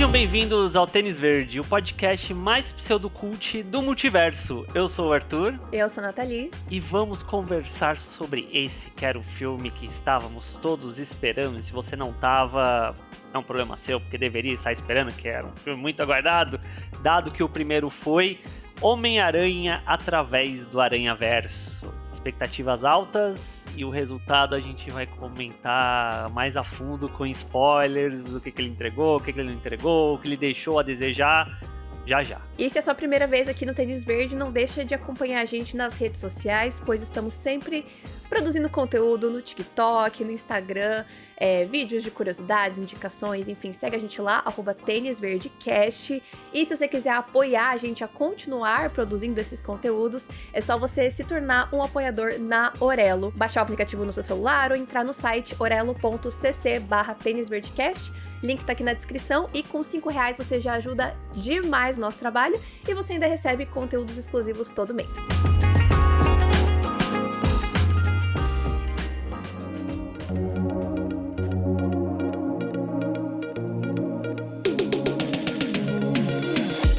Sejam bem-vindos ao Tênis Verde, o podcast mais pseudocult do multiverso. Eu sou o Arthur. Eu sou a Nathalie. E vamos conversar sobre esse que era o filme que estávamos todos esperando. E se você não estava, é um problema seu, porque deveria estar esperando, que era um filme muito aguardado, dado que o primeiro foi Homem-Aranha através do Aranhaverso. Expectativas altas e o resultado a gente vai comentar mais a fundo com spoilers do que ele entregou, o que ele não entregou, o que ele deixou a desejar, já. E se é a sua primeira vez aqui no Tênis Verde, não deixa de acompanhar a gente nas redes sociais, pois estamos sempre produzindo conteúdo no TikTok, no Instagram, vídeos de curiosidades, indicações, enfim, segue a gente lá, @tênisverdecast. E se você quiser apoiar a gente a continuar produzindo esses conteúdos, é só você se tornar um apoiador na Orelo, baixar o aplicativo no seu celular ou entrar no site orelo.cc/tênisverdecast. Link tá aqui na descrição e com R$5 você já ajuda demais o nosso trabalho e você ainda recebe conteúdos exclusivos todo mês.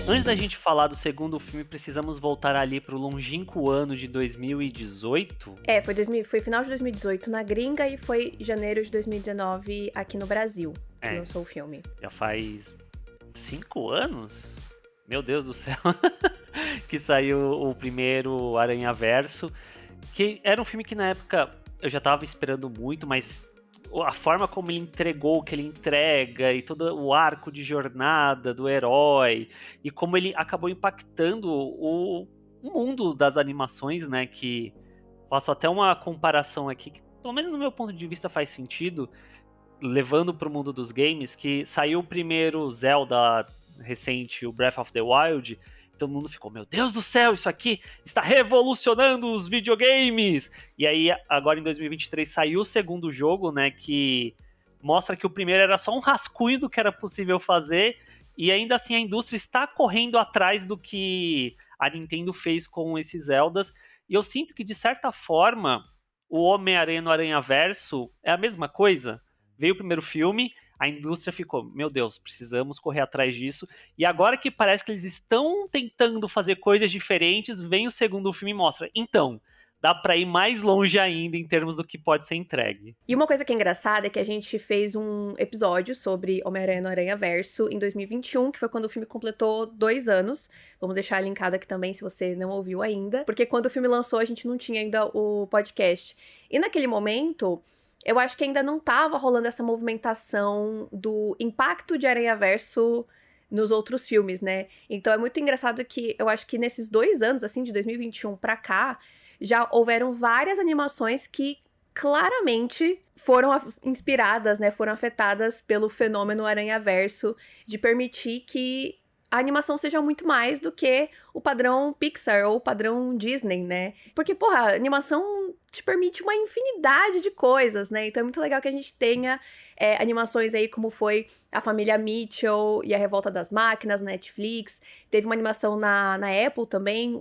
Antes da gente falar do segundo filme, precisamos voltar ali pro longínquo ano de 2018. Foi final de 2018 na gringa e foi janeiro de 2019 aqui no Brasil que lançou o filme. Já faz 5 anos? Meu Deus do céu. Que saiu o primeiro Aranhaverso. Que era um filme que na época eu já tava esperando muito, mas a forma como ele entregou o que ele entrega e todo o arco de jornada do herói e como ele acabou impactando o mundo das animações, né, que faço até uma comparação aqui que pelo menos no meu ponto de vista faz sentido, levando para o mundo dos games, que saiu o primeiro Zelda recente, o Breath of the Wild. Todo mundo ficou, meu Deus do céu, isso aqui está revolucionando os videogames! E aí, agora em 2023, saiu o segundo jogo, né, que mostra que o primeiro era só um rascunho do que era possível fazer, e ainda assim a indústria está correndo atrás do que a Nintendo fez com esses Zeldas, e eu sinto que, de certa forma, o Homem-Aranha no Aranhaverso é a mesma coisa. Veio o primeiro filme, a indústria ficou, meu Deus, precisamos correr atrás disso. E agora que parece que eles estão tentando fazer coisas diferentes, vem o segundo filme e mostra. Então, dá pra ir mais longe ainda em termos do que pode ser entregue. E uma coisa que é engraçada é que a gente fez um episódio sobre Homem-Aranha no Aranhaverso em 2021, que foi quando o filme completou 2 anos. Vamos deixar linkado aqui também se você não ouviu ainda. Porque quando o filme lançou, a gente não tinha ainda o podcast. E naquele momento, eu acho que ainda não tava rolando essa movimentação do impacto de Aranhaverso nos outros filmes, né? Então é muito engraçado que eu acho que nesses 2 anos, assim, de 2021 pra cá, já houveram várias animações que claramente foram inspiradas, né? Foram afetadas pelo fenômeno Aranhaverso de permitir que a animação seja muito mais do que o padrão Pixar ou o padrão Disney, né? Porque, a animação te permite uma infinidade de coisas, né? Então é muito legal que a gente tenha animações aí como foi A Família Mitchell e A Revolta das Máquinas na Netflix. Teve uma animação na Apple também,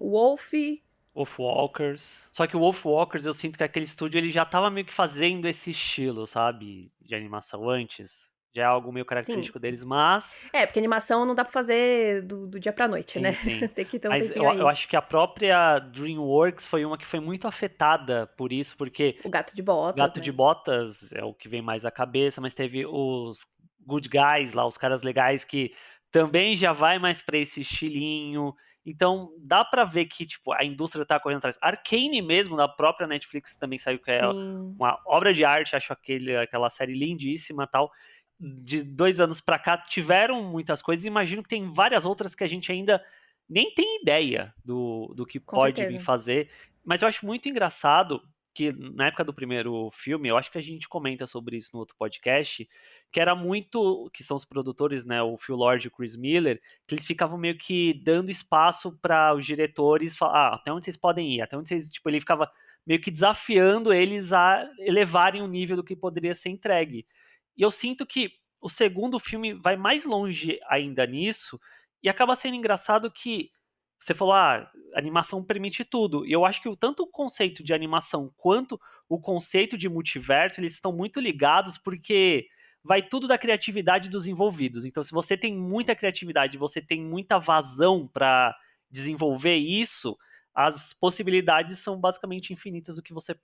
Wolfwalkers. Só que o Wolfwalkers, eu sinto que aquele estúdio ele já tava meio que fazendo esse estilo, sabe? De animação antes. Já é algo meio característico deles, mas... porque animação não dá pra fazer do dia pra noite, né? Sim. Tem que ter um Mas tempinho aí. eu acho que a própria DreamWorks foi uma que foi muito afetada por isso, porque... O Gato de Botas, Gato né? de Botas é o que vem mais à cabeça, mas teve os Good Guys lá, os caras legais que também já vai mais pra esse estilinho. Então, dá pra ver que, tipo, a indústria tá correndo atrás. Arcane mesmo, da própria Netflix, também saiu, que é uma obra de arte, acho aquela série lindíssima e tal. De 2 anos pra cá, tiveram muitas coisas, imagino que tem várias outras que a gente ainda nem tem ideia do que pode vir fazer. Mas eu acho muito engraçado que, na época do primeiro filme, eu acho que a gente comenta sobre isso no outro podcast, que era muito, que são os produtores, né, o Phil Lord e o Chris Miller, que eles ficavam meio que dando espaço para os diretores falar, até onde vocês podem ir, até onde vocês, tipo, ele ficava meio que desafiando eles a elevarem o nível do que poderia ser entregue. E eu sinto que o segundo filme vai mais longe ainda nisso, e acaba sendo engraçado que você falou, a animação permite tudo. E eu acho que tanto o conceito de animação quanto o conceito de multiverso, eles estão muito ligados, porque vai tudo da criatividade dos envolvidos. Então, se você tem muita criatividade, você tem muita vazão para desenvolver isso, as possibilidades são basicamente infinitas do que você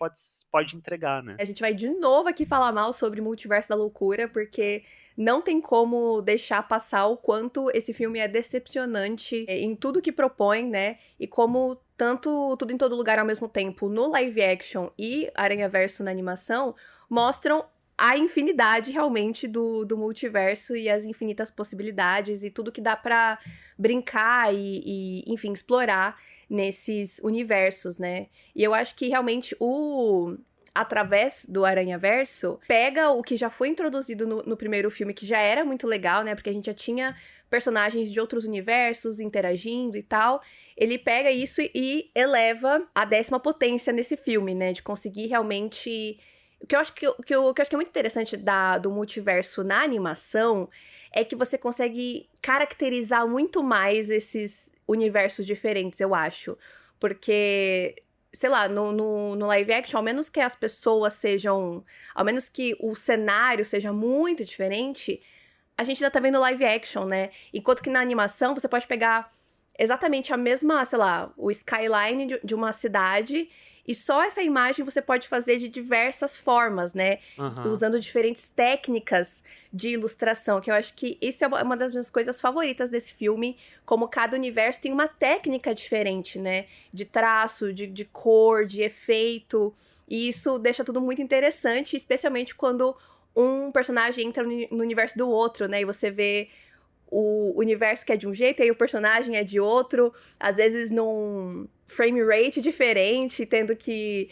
pode entregar, né? A gente vai de novo aqui falar mal sobre Multiverso da Loucura, porque não tem como deixar passar o quanto esse filme é decepcionante em tudo que propõe, né? E como tanto Tudo em Todo Lugar ao mesmo tempo no live action e Aranhaverso na animação mostram a infinidade realmente do multiverso e as infinitas possibilidades e tudo que dá pra brincar enfim, explorar nesses universos, né? E eu acho que realmente através do Aranhaverso, pega o que já foi introduzido no primeiro filme, que já era muito legal, né? Porque a gente já tinha personagens de outros universos interagindo e tal. Ele pega isso e eleva a 10ª potência nesse filme, né? De conseguir realmente... O que eu acho que eu acho que é muito interessante do multiverso na animação é que você consegue caracterizar muito mais esses universos diferentes, eu acho. Porque, sei lá, no live action, ao menos que as pessoas sejam... Ao menos que o cenário seja muito diferente, a gente ainda tá vendo live action, né? Enquanto que na animação você pode pegar exatamente a mesma, sei lá, o skyline de uma cidade... E só essa imagem você pode fazer de diversas formas, né? Uhum. Usando diferentes técnicas de ilustração, que eu acho que isso é uma das minhas coisas favoritas desse filme, como cada universo tem uma técnica diferente, né? De traço, de cor, de efeito. E isso deixa tudo muito interessante, especialmente quando um personagem entra no universo do outro, né? E você vê o universo que é de um jeito e aí o personagem é de outro, às vezes num frame rate diferente, tendo que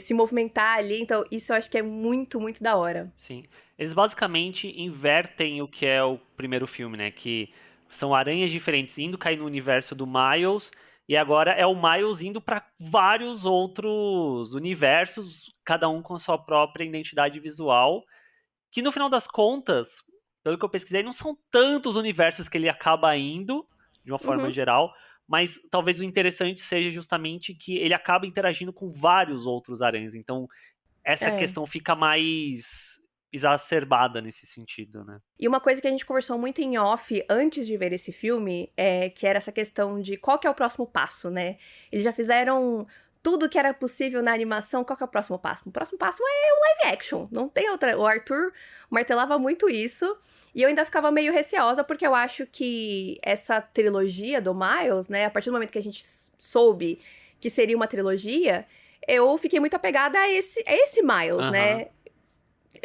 se movimentar ali. Então, isso eu acho que é muito, muito da hora. Sim. Eles basicamente invertem o que é o primeiro filme, né? Que são aranhas diferentes indo cair no universo do Miles, e agora é o Miles indo para vários outros universos, cada um com sua própria identidade visual, que no final das contas, pelo que eu pesquisei, não são tantos universos que ele acaba indo, de uma forma Uhum. geral, mas talvez o interessante seja justamente que ele acaba interagindo com vários outros aranhas. Então, essa questão fica mais exacerbada nesse sentido, né? E uma coisa que a gente conversou muito em off antes de ver esse filme é que era essa questão de qual que é o próximo passo, né? Eles já fizeram tudo que era possível na animação, qual que é o próximo passo? O próximo passo é o live action, não tem outra. O Arthur martelava muito isso. E eu ainda ficava meio receosa, porque eu acho que essa trilogia do Miles, né? A partir do momento que a gente soube que seria uma trilogia, eu fiquei muito apegada a esse Miles, né?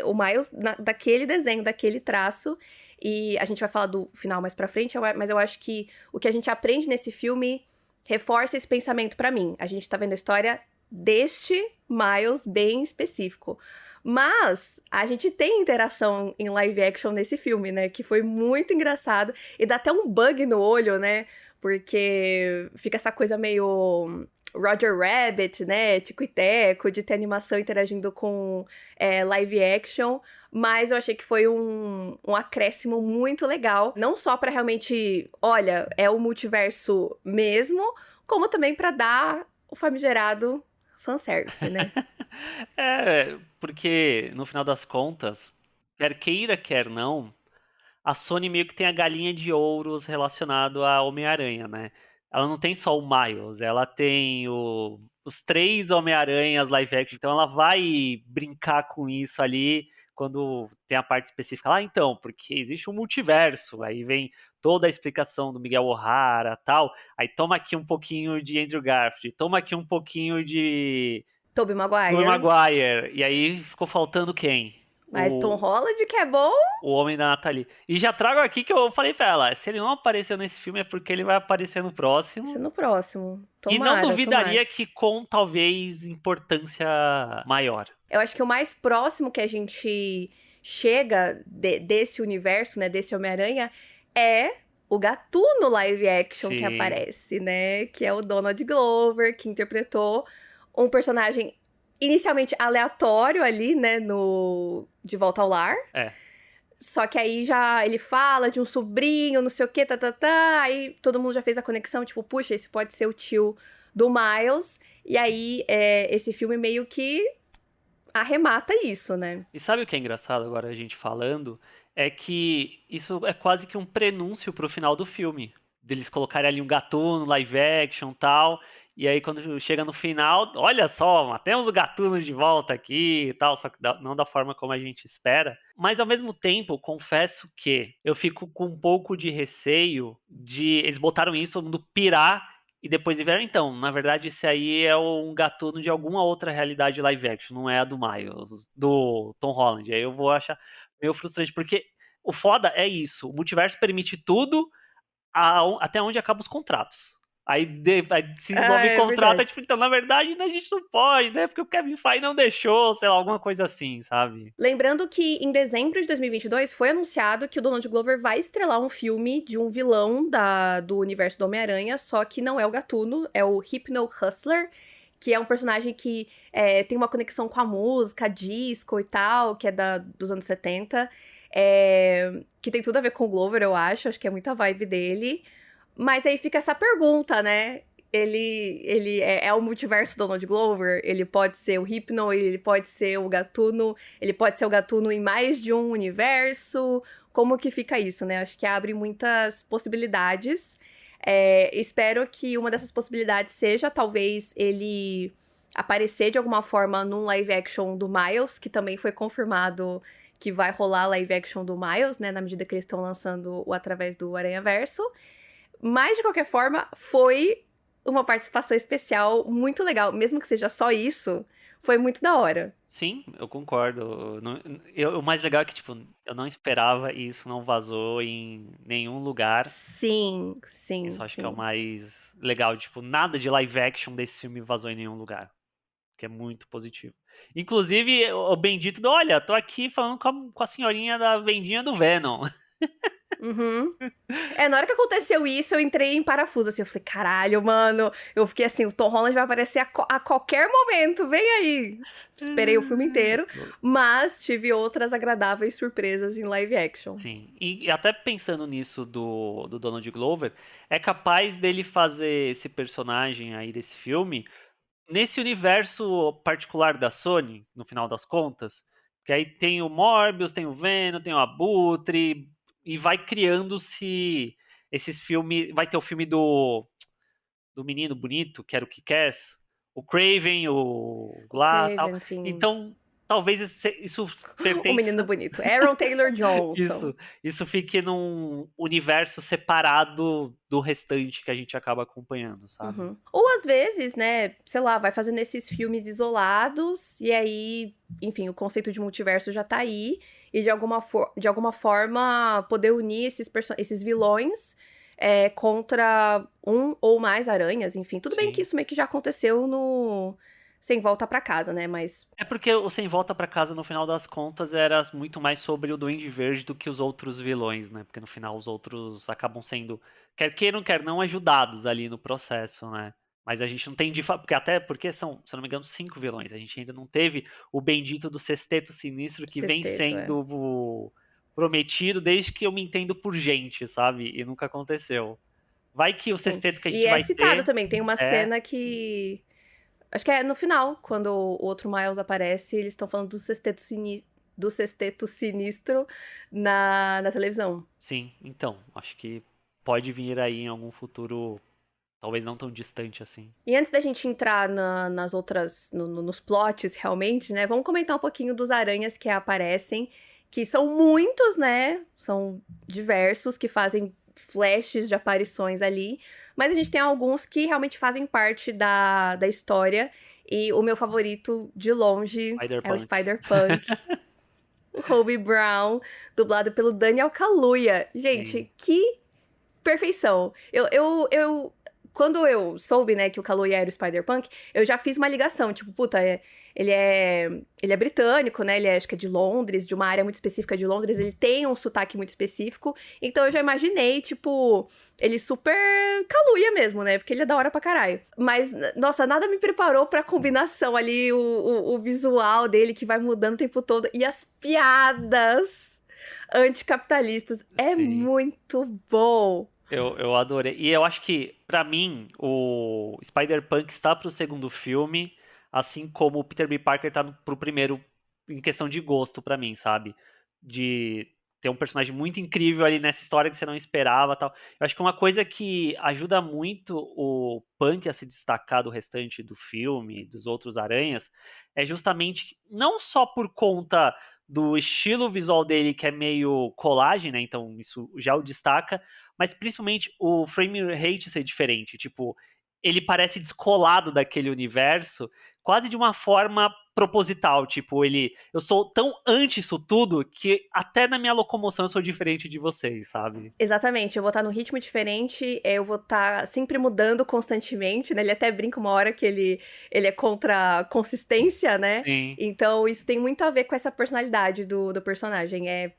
O Miles daquele desenho, daquele traço. E a gente vai falar do final mais pra frente, mas eu acho que o que a gente aprende nesse filme reforça esse pensamento pra mim. A gente tá vendo a história deste Miles bem específico. Mas a gente tem interação em live action nesse filme, né? Que foi muito engraçado. E dá até um bug no olho, né? Porque fica essa coisa meio Roger Rabbit, né? Tico e Teco, de ter animação interagindo com live action. Mas eu achei que foi um acréscimo muito legal. Não só pra realmente, olha, é o multiverso mesmo, como também pra dar o famigerado fanservice, né? Porque no final das contas, quer queira, quer não, a Sony meio que tem a galinha de ouros relacionado a Homem-Aranha, né? Ela não tem só o Miles, ela tem os 3 Homem-Aranhas live action, então ela vai brincar com isso ali quando tem a parte específica lá, então, porque existe um multiverso, aí vem toda a explicação do Miguel O'Hara, tal, aí toma aqui um pouquinho de Andrew Garfield, toma aqui um pouquinho de Tobey Tobey Maguire. Maguire, e aí ficou faltando quem? Mas Tom Holland, que é bom. O Homem da Nathalie. E já trago aqui que eu falei pra ela, se ele não apareceu nesse filme é porque ele vai aparecer no próximo. Vai ser no próximo. E não Tomara, duvidaria tomara. que com talvez importância maior. Eu acho que o mais próximo que a gente chega desse universo, né, desse Homem-Aranha, é o Gatuno live action que Sim. aparece, né? Que é o Donald Glover, que interpretou um personagem inicialmente aleatório ali, né, no De Volta ao Lar. É. Só que aí já ele fala de um sobrinho, não sei o que, aí todo mundo já fez a conexão, tipo, puxa, esse pode ser o tio do Miles. E aí esse filme meio que arremata isso, né? E sabe o que é engraçado agora a gente falando? É que isso é quase que um prenúncio pro final do filme. Deles colocarem ali um gatuno, live action e tal. E aí quando chega no final, olha só, temos o gatuno de volta aqui e tal, só que não da forma como a gente espera. Mas ao mesmo tempo, confesso que eu fico com um pouco de receio de eles botaram isso, todo mundo pirar e depois de ver, então, na verdade, esse aí é um gatuno de alguma outra realidade live action, não é a do Miles, do Tom Holland. Aí eu vou achar meio frustrante, porque o foda é isso, o multiverso permite tudo até onde acabam os contratos. Aí se Ah, envolve é contrato, é verdade. tipo, então, na verdade, a gente não pode, né? Porque o Kevin Feige não deixou, sei lá, alguma coisa assim, sabe? Lembrando que em dezembro de 2022 foi anunciado que o Donald Glover vai estrelar um filme de um vilão do universo do Homem-Aranha, só que não é o Gatuno, é o Hypno Hustler, que é um personagem que tem uma conexão com a música, disco e tal, que é dos anos 70, que tem tudo a ver com o Glover, eu acho que é muita vibe dele. Mas aí fica essa pergunta, né? Ele é o multiverso Donald Glover, ele pode ser o Hypno, ele pode ser o Gatuno, ele pode ser o Gatuno em mais de um universo. Como que fica isso, né? Acho que abre muitas possibilidades. Espero que uma dessas possibilidades seja, talvez, ele aparecer de alguma forma num live action do Miles, que também foi confirmado que vai rolar live action do Miles, né? Na medida que eles estão lançando o através do Aranhaverso. Mas, de qualquer forma, foi uma participação especial muito legal. Mesmo que seja só isso, foi muito da hora. Sim, eu concordo. O mais legal é que, tipo, eu não esperava e isso não vazou em nenhum lugar. Sim, sim, Isso eu acho que é o sim. mais legal. Tipo, nada de live action desse filme vazou em nenhum lugar. Que é muito positivo. Inclusive, o bendito do, olha, tô aqui falando com a senhorinha da vendinha do Venom. Uhum. Na hora que aconteceu isso, eu entrei em parafuso, assim, eu falei, caralho, mano, eu fiquei assim, o Tom Holland vai aparecer a qualquer momento, vem aí. Esperei o filme inteiro, mas tive outras agradáveis surpresas em live action. Sim, e até pensando nisso do Donald Glover, é capaz dele fazer esse personagem aí desse filme nesse universo particular da Sony, no final das contas, que aí tem o Morbius, tem o Venom, tem o Abutre, e vai criando-se esses filmes. Vai ter o filme do menino bonito, que era o Kick-Ass, o Craven, o O lá tal. Craven, sim. Então, talvez isso O menino pertença. bonito. Aaron Taylor Isso, Johnson. isso fique num universo separado do restante que a gente acaba acompanhando, sabe? Uhum. Ou às vezes, né, sei lá, vai fazendo esses filmes isolados, e aí, enfim, o conceito de multiverso já tá aí, e de alguma forma poder unir esses vilões contra um ou mais aranhas, enfim. Tudo bem que Sim. isso meio que já aconteceu no Sem Volta pra Casa, né? Mas. É porque o Sem Volta pra Casa, no final das contas, era muito mais sobre o Duende Verde do que os outros vilões, né? Porque no final os outros acabam sendo, quer queiram, quer não, ajudados ali no processo, né? Mas a gente não tem porque até porque são, se eu não me engano, 5 vilões. A gente ainda não teve o bendito do Sexteto Sinistro que vem Sexteto, é. sendo prometido desde que eu me entendo por gente, sabe? E nunca aconteceu. Vai que o Sim. sexteto que a E gente é vai citado ter também, tem uma é. cena que. Acho que é no final, quando o outro Miles aparece, eles estão falando do sexteto sinistro na televisão. Sim, então, acho que pode vir aí em algum futuro, talvez não tão distante assim. E antes da gente entrar nas outras, nos plots realmente, né? Vamos comentar um pouquinho dos aranhas que aparecem, que são muitos, né? São diversos, que fazem flashes de aparições ali. Mas a gente tem alguns que realmente fazem parte da história. E o meu favorito, de longe, é o Spider-Punk. Spider-Punk. O Hobie Brown, dublado pelo Daniel Kaluuya. Sim, Gente, que perfeição. Quando eu soube, né, que o Kaluuya era o Spider-Punk, eu já fiz uma ligação, tipo, puta, ele é, ele é britânico, né, ele é, acho que é de Londres, de uma área muito específica de Londres, ele tem um sotaque muito específico, então eu já imaginei, tipo, ele super Kaluuya mesmo, né, porque ele é da hora pra caralho. Mas, nossa, nada me preparou pra combinação ali, o visual dele que vai mudando o tempo todo, e as piadas anticapitalistas. É sim. muito bom. Eu adorei. E eu acho que, pra mim, o Spider-Punk está pro segundo filme, assim como o Peter B. Parker tá pro primeiro em questão de gosto pra mim, sabe? De ter um personagem muito incrível ali nessa história que você não esperava, tal. Eu acho que uma coisa que ajuda muito o Punk a se destacar do restante do filme, dos outros aranhas, é justamente não só por conta do estilo visual dele, que é meio colagem, né? Então isso já o destaca, mas principalmente o frame rate ser diferente. Tipo, ele parece descolado daquele universo, quase de uma forma proposital. Tipo, eu sou tão anti isso tudo que até na minha locomoção eu sou diferente de vocês, sabe? Exatamente, eu vou estar num ritmo diferente, eu vou estar sempre mudando constantemente, né? Ele até brinca uma hora que ele é contra a consistência, né? Sim. Então isso tem muito a ver com essa personalidade do personagem, é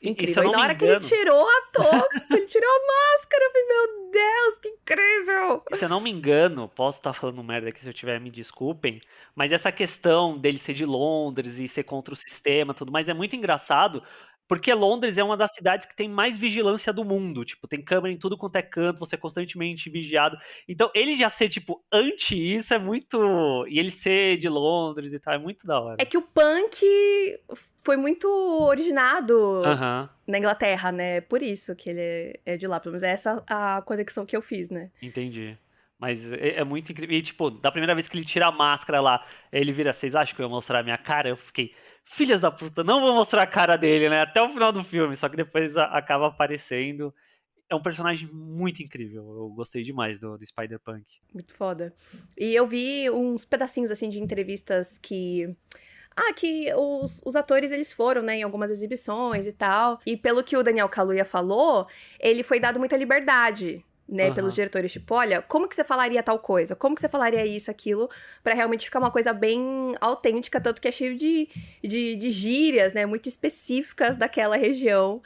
E se incrível. eu E não na me hora que ele engano, tirou a touca, ele tirou a máscara, eu falei, meu Deus, que incrível! se eu não me engano, posso estar falando merda aqui se eu tiver, me desculpem, mas essa questão dele ser de Londres e ser contra o sistema, e tudo mais, é muito engraçado, porque Londres é uma das cidades que tem mais vigilância do mundo, tipo, tem câmera em tudo quanto é canto, você é constantemente vigiado. Então, ele já ser tipo anti isso é muito, e ele ser de Londres e tal, é muito da É hora. que o punk foi muito originado Aham. na Inglaterra, né? Por isso que ele é de lá. Pelo menos é essa a conexão que eu fiz, né? Entendi. Mas é muito incrível. E, tipo, da primeira vez que ele tira a máscara lá, ele vira, vocês acham que eu ia mostrar a minha cara? Eu fiquei, filhas da puta, não vou mostrar a cara dele, né? Até o final do filme. Só que depois acaba aparecendo. É um personagem muito incrível. Eu gostei demais do Spider-Punk. Muito foda. E eu vi uns pedacinhos, assim, de entrevistas que... Ah, que os atores, eles foram, né, em algumas exibições e tal. E pelo que o Daniel Kaluuya falou, ele foi dado muita liberdade, né, pelos Aham. diretores. Tipo, olha, como que você falaria tal coisa? Como que você falaria isso, aquilo? Pra realmente ficar uma coisa bem autêntica, tanto que é cheio de gírias, né, muito específicas daquela região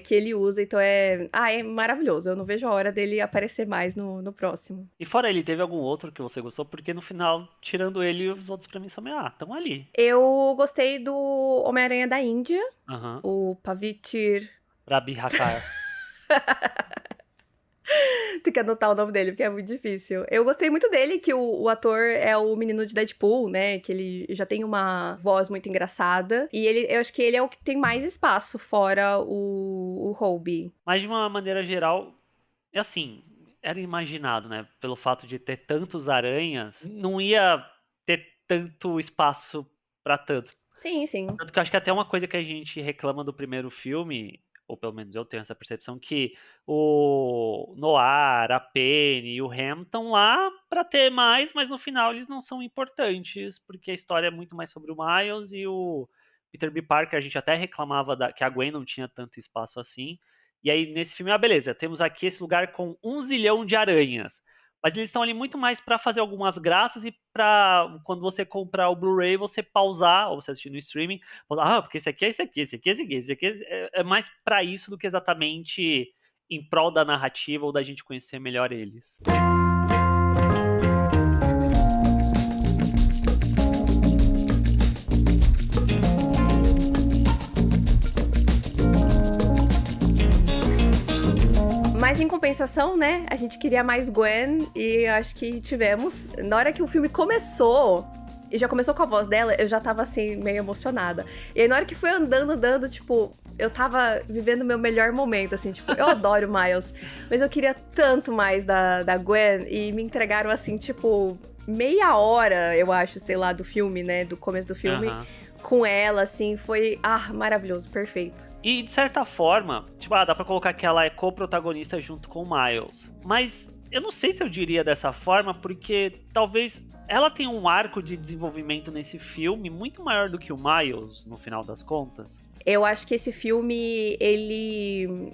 que ele usa. Então é maravilhoso. Eu não vejo a hora dele aparecer mais no próximo. E fora ele, teve algum outro que você gostou? Porque no final, tirando ele, os outros pra mim são meio, tão ali. Eu gostei do Homem-Aranha da Índia, Aham. o Pavitir. Rabi Hakar. Tem que anotar o nome dele, porque é muito difícil. Eu gostei muito dele, que o ator é o menino de Deadpool, né? Que ele já tem uma voz muito engraçada. E eu acho que ele é o que tem mais espaço, fora o Hobie. Mas de uma maneira geral, é assim, era imaginado, né? Pelo fato de ter tantos aranhas, não ia ter tanto espaço pra tantos. Sim, sim. Tanto que eu acho que até uma coisa que a gente reclama do primeiro filme, ou pelo menos eu tenho essa percepção, que o Noir, a Penny e o Ham estão lá pra ter mais, mas no final eles não são importantes, porque a história é muito mais sobre o Miles e o Peter B. Parker. A gente até reclamava que a Gwen não tinha tanto espaço assim. E aí, nesse filme, beleza, temos aqui esse lugar com 1 zilhão de aranhas. Mas eles estão ali muito mais pra fazer algumas graças e pra, quando você comprar o Blu-ray, você pausar, ou você assistir no streaming, pausar, porque esse aqui é esse aqui, esse aqui é esse aqui, esse aqui é mais pra isso do que exatamente em prol da narrativa ou da gente conhecer melhor eles. Mas em compensação, né? A gente queria mais Gwen e acho que tivemos. Na hora que o filme começou, e já começou com a voz dela, eu já tava assim, meio emocionada. E aí na hora que foi andando, tipo, eu tava vivendo o meu melhor momento, assim, tipo, eu adoro o Miles, mas eu queria tanto mais da Gwen e me entregaram assim, tipo, meia hora, eu acho, sei lá, do filme, né? Do começo do filme. Aham. Com ela, assim, foi, maravilhoso, perfeito. E de certa forma, tipo, dá pra colocar que ela é co-protagonista junto com o Miles. Mas eu não sei se eu diria dessa forma, porque talvez ela tenha um arco de desenvolvimento nesse filme muito maior do que o Miles, no final das contas. Eu acho que esse filme, ele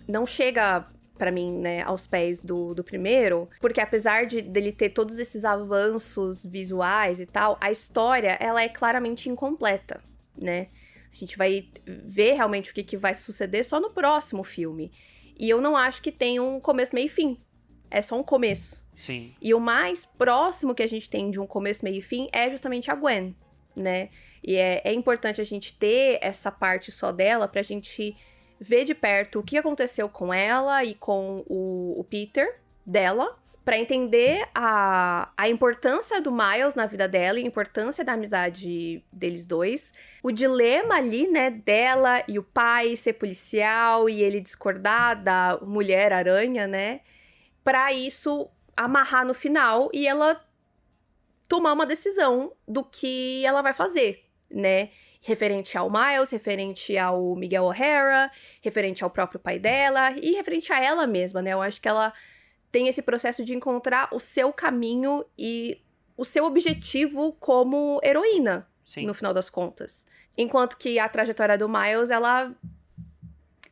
não chega, pra mim, né, aos pés do primeiro, porque apesar dele ter todos esses avanços visuais e tal, a história, ela é claramente incompleta, né? A gente vai ver realmente o que vai suceder só no próximo filme. E eu não acho que tem um começo, meio e fim. É só um começo. Sim. E o mais próximo que a gente tem de um começo, meio e fim é justamente a Gwen, né? E é importante a gente ter essa parte só dela pra gente ver de perto o que aconteceu com ela e com o Peter dela, pra entender a importância do Miles na vida dela e a importância da amizade deles dois. O dilema ali, né, dela e o pai ser policial e ele discordar da Mulher-Aranha, né? Pra isso amarrar no final e ela tomar uma decisão do que ela vai fazer, né? Referente ao Miles, referente ao Miguel O'Hara, referente ao próprio pai dela e referente a ela mesma, né? Eu acho que ela tem esse processo de encontrar o seu caminho e o seu objetivo como heroína, Sim. no final das contas. Enquanto que a trajetória do Miles, ela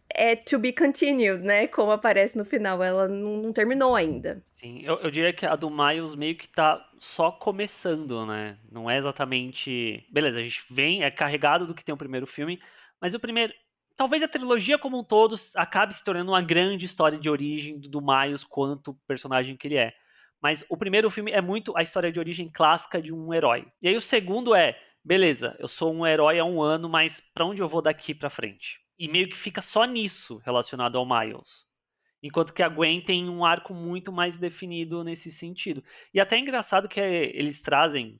é to be continued, né? Como aparece no final, ela não terminou ainda. Sim, eu diria que a do Miles meio que tá só começando, né? Não é exatamente. Beleza, a gente vem, é carregado do que tem o primeiro filme, mas o primeiro. Talvez a trilogia como um todo acabe se tornando uma grande história de origem do Miles quanto personagem que ele é. Mas o primeiro filme é muito a história de origem clássica de um herói. E aí o segundo é, beleza, eu sou um herói há um ano, mas pra onde eu vou daqui pra frente? E meio que fica só nisso relacionado ao Miles. Enquanto que a Gwen tem um arco muito mais definido nesse sentido. E até é engraçado que eles trazem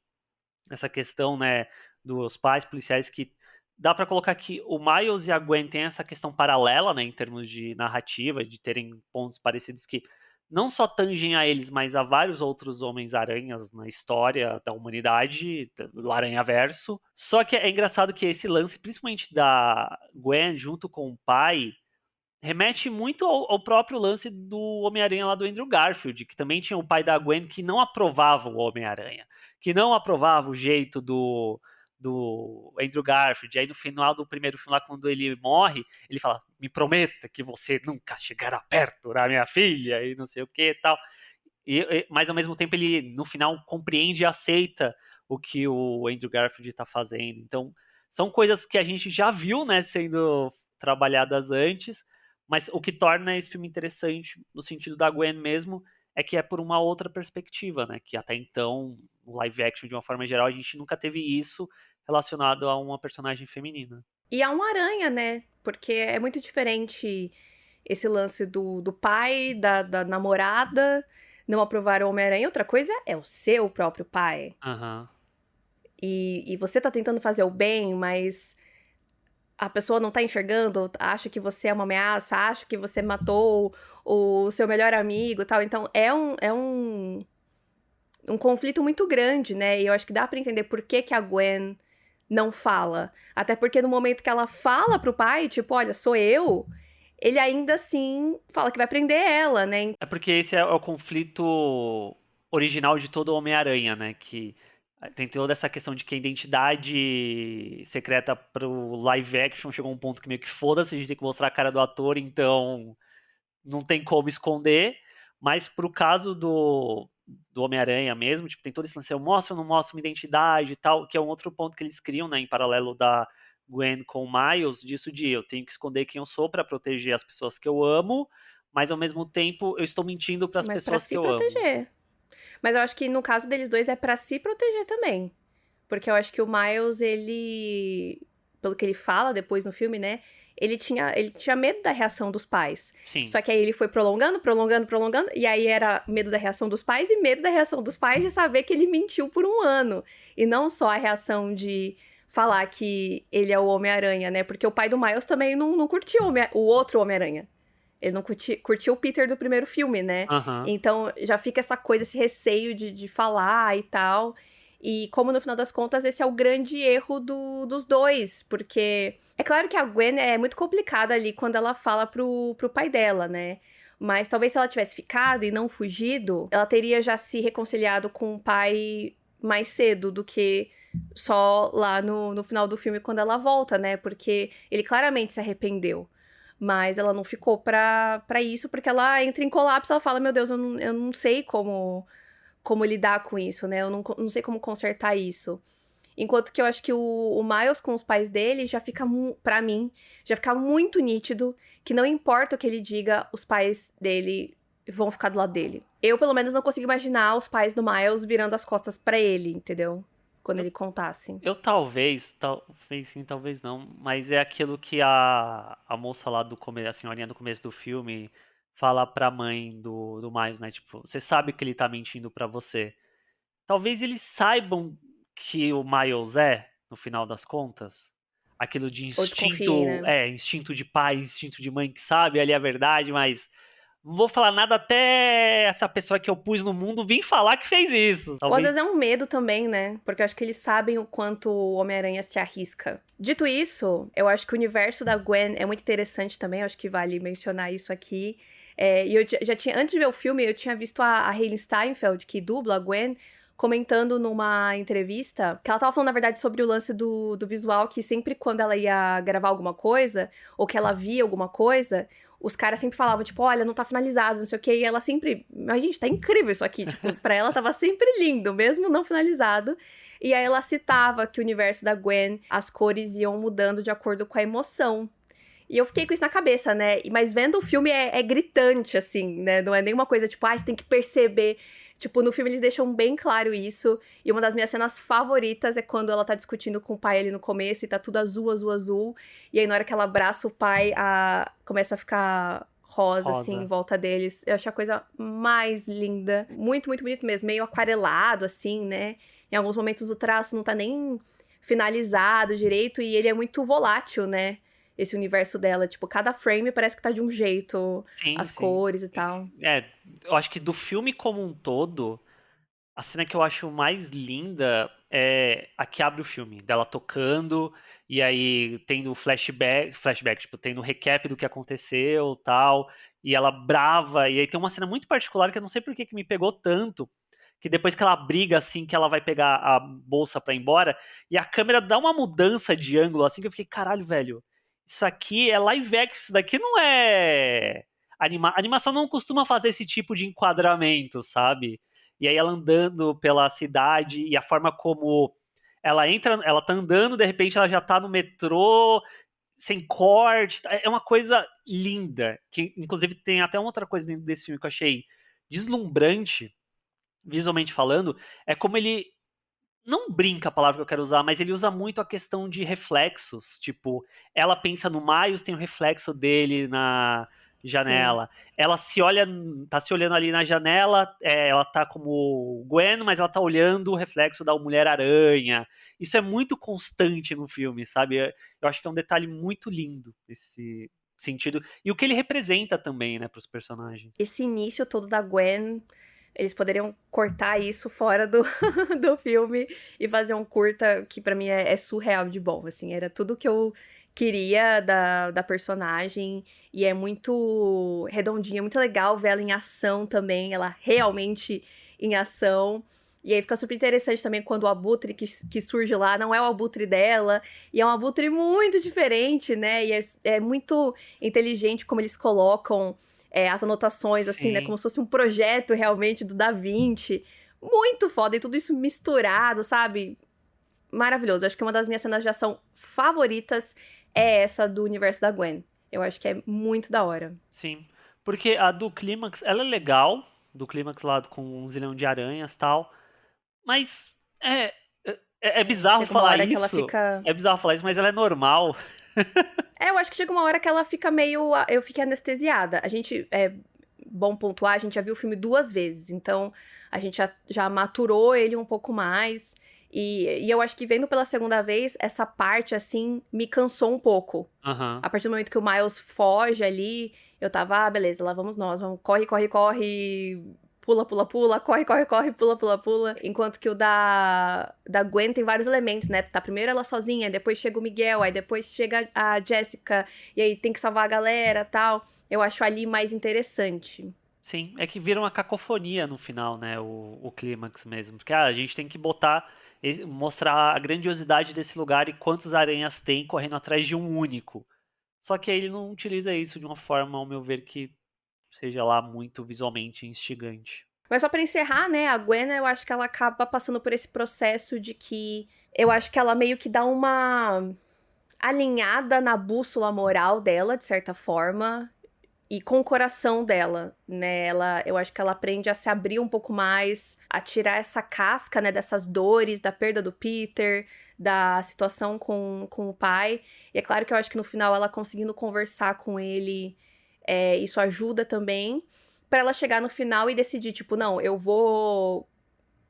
essa questão, né, dos pais policiais que dá pra colocar que o Miles e a Gwen têm essa questão paralela, né, em termos de narrativa, de terem pontos parecidos que não só tangem a eles, mas a vários outros Homens-Aranhas na história da humanidade, do Aranhaverso. Só que é engraçado que esse lance, principalmente da Gwen junto com o pai, remete muito ao próprio lance do Homem-Aranha lá do Andrew Garfield, que também tinha o pai da Gwen que não aprovava o Homem-Aranha, que não aprovava o jeito do Andrew Garfield. Aí no final do primeiro filme lá, quando ele morre, ele fala, me prometa que você nunca chegará perto da minha filha, e não sei o que e tal. Mas ao mesmo tempo ele, no final, compreende e aceita o que o Andrew Garfield está fazendo. Então, são coisas que a gente já viu, né, sendo trabalhadas antes, mas o que torna esse filme interessante, no sentido da Gwen mesmo, é que é por uma outra perspectiva, né? Que até então, no live action, de uma forma geral, a gente nunca teve isso relacionado a uma personagem feminina. E a uma aranha, né? Porque é muito diferente esse lance do pai, da namorada, não aprovar o Homem-Aranha. Outra coisa é o seu próprio pai. Aham. E você tá tentando fazer o bem, mas a pessoa não tá enxergando, acha que você é uma ameaça, acha que você matou o seu melhor amigo e tal. Então é um conflito muito grande, né? E eu acho que dá pra entender por que que a Gwen não fala. Até porque no momento que ela fala pro pai, tipo, olha, sou eu, ele ainda assim fala que vai prender ela, né? É porque esse é o conflito original de todo Homem-Aranha, né? Que tem toda essa questão de que a identidade secreta pro live action chegou a um ponto que meio que foda-se, a gente tem que mostrar a cara do ator, então não tem como esconder. Mas pro caso do Homem-Aranha mesmo, tipo, tem todo esse lance, eu mostro ou não mostro uma identidade e tal, que é um outro ponto que eles criam, né, em paralelo da Gwen com o Miles, disso de eu tenho que esconder quem eu sou pra proteger as pessoas que eu amo, mas ao mesmo tempo eu estou mentindo para as Mas pra pessoas que se eu amo. proteger. Mas eu acho que no caso deles dois é pra se proteger também. Porque eu acho que o Miles, ele, pelo que ele fala depois no filme, né? Ele tinha medo da reação dos pais. Sim. Só que aí ele foi prolongando, prolongando, prolongando. E aí era medo da reação dos pais e medo da reação dos pais de saber que ele mentiu por um ano. E não só a reação de falar que ele é o Homem-Aranha, né? Porque o pai do Miles também não curtiu o outro Homem-Aranha. Ele não curtiu o Peter do primeiro filme, né? Aham. Então já fica essa coisa, esse receio de falar e tal. E como no final das contas, esse é o grande erro dos dois. Porque é claro que a Gwen é muito complicada ali quando ela fala pro pai dela, né? Mas talvez se ela tivesse ficado e não fugido, ela teria já se reconciliado com o pai mais cedo do que só lá no final do filme quando ela volta, né? Porque ele claramente se arrependeu. Mas ela não ficou pra isso, porque ela entra em colapso, ela fala, meu Deus, eu não sei como lidar com isso, né? Eu não sei como consertar isso. Enquanto que eu acho que o Miles com os pais dele já fica, pra mim, já fica muito nítido que não importa o que ele diga, os pais dele vão ficar do lado dele. Eu, pelo menos, não consigo imaginar os pais do Miles virando as costas pra ele, entendeu? Quando ele contasse. Eu talvez sim, talvez não, mas é aquilo que a moça lá do começo, a senhorinha do começo do filme fala pra mãe do Miles, né? Tipo, você sabe que ele tá mentindo pra você. Talvez eles saibam que o Miles é, no final das contas. Aquilo de Ou desconfie, instinto, né? instinto de pai, instinto de mãe que sabe ali a verdade, mas não vou falar nada até essa pessoa que eu pus no mundo vir falar que fez isso. Ou às Talvez. vezes é um medo também, né? Porque eu acho que eles sabem o quanto o Homem-Aranha se arrisca. Dito isso, eu acho que o universo da Gwen é muito interessante também. Eu acho que vale mencionar isso aqui. E eu já tinha, antes de ver o filme, eu tinha visto a Hailey Steinfeld, que dubla a Gwen, comentando numa entrevista que ela tava falando, na verdade, sobre o lance do visual, que sempre quando ela ia gravar alguma coisa, ou que ela via alguma coisa, os caras sempre falavam, tipo, olha, não tá finalizado, não sei o quê. E ela sempre, mas gente, tá incrível isso aqui. Tipo, pra ela tava sempre lindo, mesmo não finalizado. E aí ela citava que o universo da Gwen, as cores iam mudando de acordo com a emoção. E eu fiquei com isso na cabeça, né? Mas vendo o filme é gritante, assim, né? Não é nenhuma coisa tipo, você tem que perceber. Tipo, no filme eles deixam bem claro isso. E uma das minhas cenas favoritas é quando ela tá discutindo com o pai ali no começo e tá tudo azul, azul, azul. E aí na hora que ela abraça o pai, começa a ficar rosa, assim, em Rosa. volta deles. Eu achei a coisa mais linda. Muito, muito bonito mesmo. Meio aquarelado, assim, né? Em alguns momentos o traço não tá nem finalizado direito e ele é muito volátil, né? Esse universo dela. Tipo, cada frame parece que tá de um jeito, Sim, as sim. cores e tal. Eu acho que do filme como um todo, a cena que eu acho mais linda é a que abre o filme, dela tocando e aí tendo flashback, tipo, tendo recap do que aconteceu, tal, e ela brava, e aí tem uma cena muito particular que eu não sei por que que me pegou tanto, que depois que ela briga assim, que ela vai pegar a bolsa pra ir embora, e a câmera dá uma mudança de ângulo assim que eu fiquei, caralho, velho. Isso aqui é live action, isso daqui não é animação não costuma fazer esse tipo de enquadramento, sabe? E aí ela andando pela cidade e a forma como ela entra, ela tá andando, de repente ela já tá no metrô, sem corte. É uma coisa linda. Que, inclusive, tem até uma outra coisa dentro desse filme que eu achei deslumbrante, visualmente falando, é como ele. Não brinca a palavra que eu quero usar, mas ele usa muito a questão de reflexos. Tipo, ela pensa no Miles, tem o reflexo dele na Sim. janela. Ela se olha, tá se olhando ali na janela, ela tá como Gwen, mas ela tá olhando o reflexo da Mulher-Aranha. Isso é muito constante no filme, sabe? Eu acho que é um detalhe muito lindo nesse sentido. E o que ele representa também, né, pros personagens. Esse início todo da Gwen, eles poderiam cortar isso fora do, do filme e fazer um curta que pra mim é surreal de bom, assim, era tudo que eu queria da personagem e é muito redondinha, muito legal ver ela em ação também, ela realmente em ação. E aí fica super interessante também quando o abutre que surge lá não é o abutre dela, e é um abutre muito diferente, né? E é muito inteligente como eles colocam as anotações, assim, né? Sim. Como se fosse um projeto realmente do Da Vinci. Muito foda, e tudo isso misturado, sabe? Maravilhoso. Acho que uma das minhas cenas de ação favoritas é essa do universo da Gwen. Eu acho que é muito da hora. Sim, porque a do Clímax, ela é legal, do Clímax lá com um zilhão de aranhas e tal, mas é bizarro Chega uma falar hora que ela isso, fica. é bizarro falar isso, mas ela é normal. Eu acho que chega uma hora que ela fica meio. Eu fiquei anestesiada. A gente. É bom pontuar, a gente já viu o filme duas vezes, então a gente já maturou ele um pouco mais. E eu acho que vendo pela segunda vez, essa parte, assim, me cansou um pouco. Aham, A partir do momento que o Miles foge ali, eu tava, beleza, lá vamos nós, vamos, corre, corre, corre, pula, pula, pula, corre, corre, corre, pula, pula, pula. Enquanto que o da Gwen tem vários elementos, né? Tá primeiro ela sozinha, depois chega o Miguel, aí depois chega a Jessica, e aí tem que salvar a galera tal. Eu acho ali mais interessante. sim, é que vira uma cacofonia no final, né, o Clímax mesmo, porque a gente tem que mostrar a grandiosidade desse lugar e quantos aranhas tem correndo atrás de um único. Só que aí ele não utiliza isso de uma forma, ao meu ver, que seja lá muito visualmente instigante. Mas só pra encerrar, né, a Gwen, eu acho que ela acaba passando por esse processo de que eu acho que ela meio que dá uma alinhada na bússola moral dela, de certa forma, e com o coração dela, né? Eu acho que ela aprende a se abrir um pouco mais, a tirar essa casca, né, dessas dores, da perda do Peter, da situação com o pai. E é claro que eu acho que no final ela conseguindo conversar com ele isso ajuda também pra ela chegar no final e decidir, tipo, não, eu vou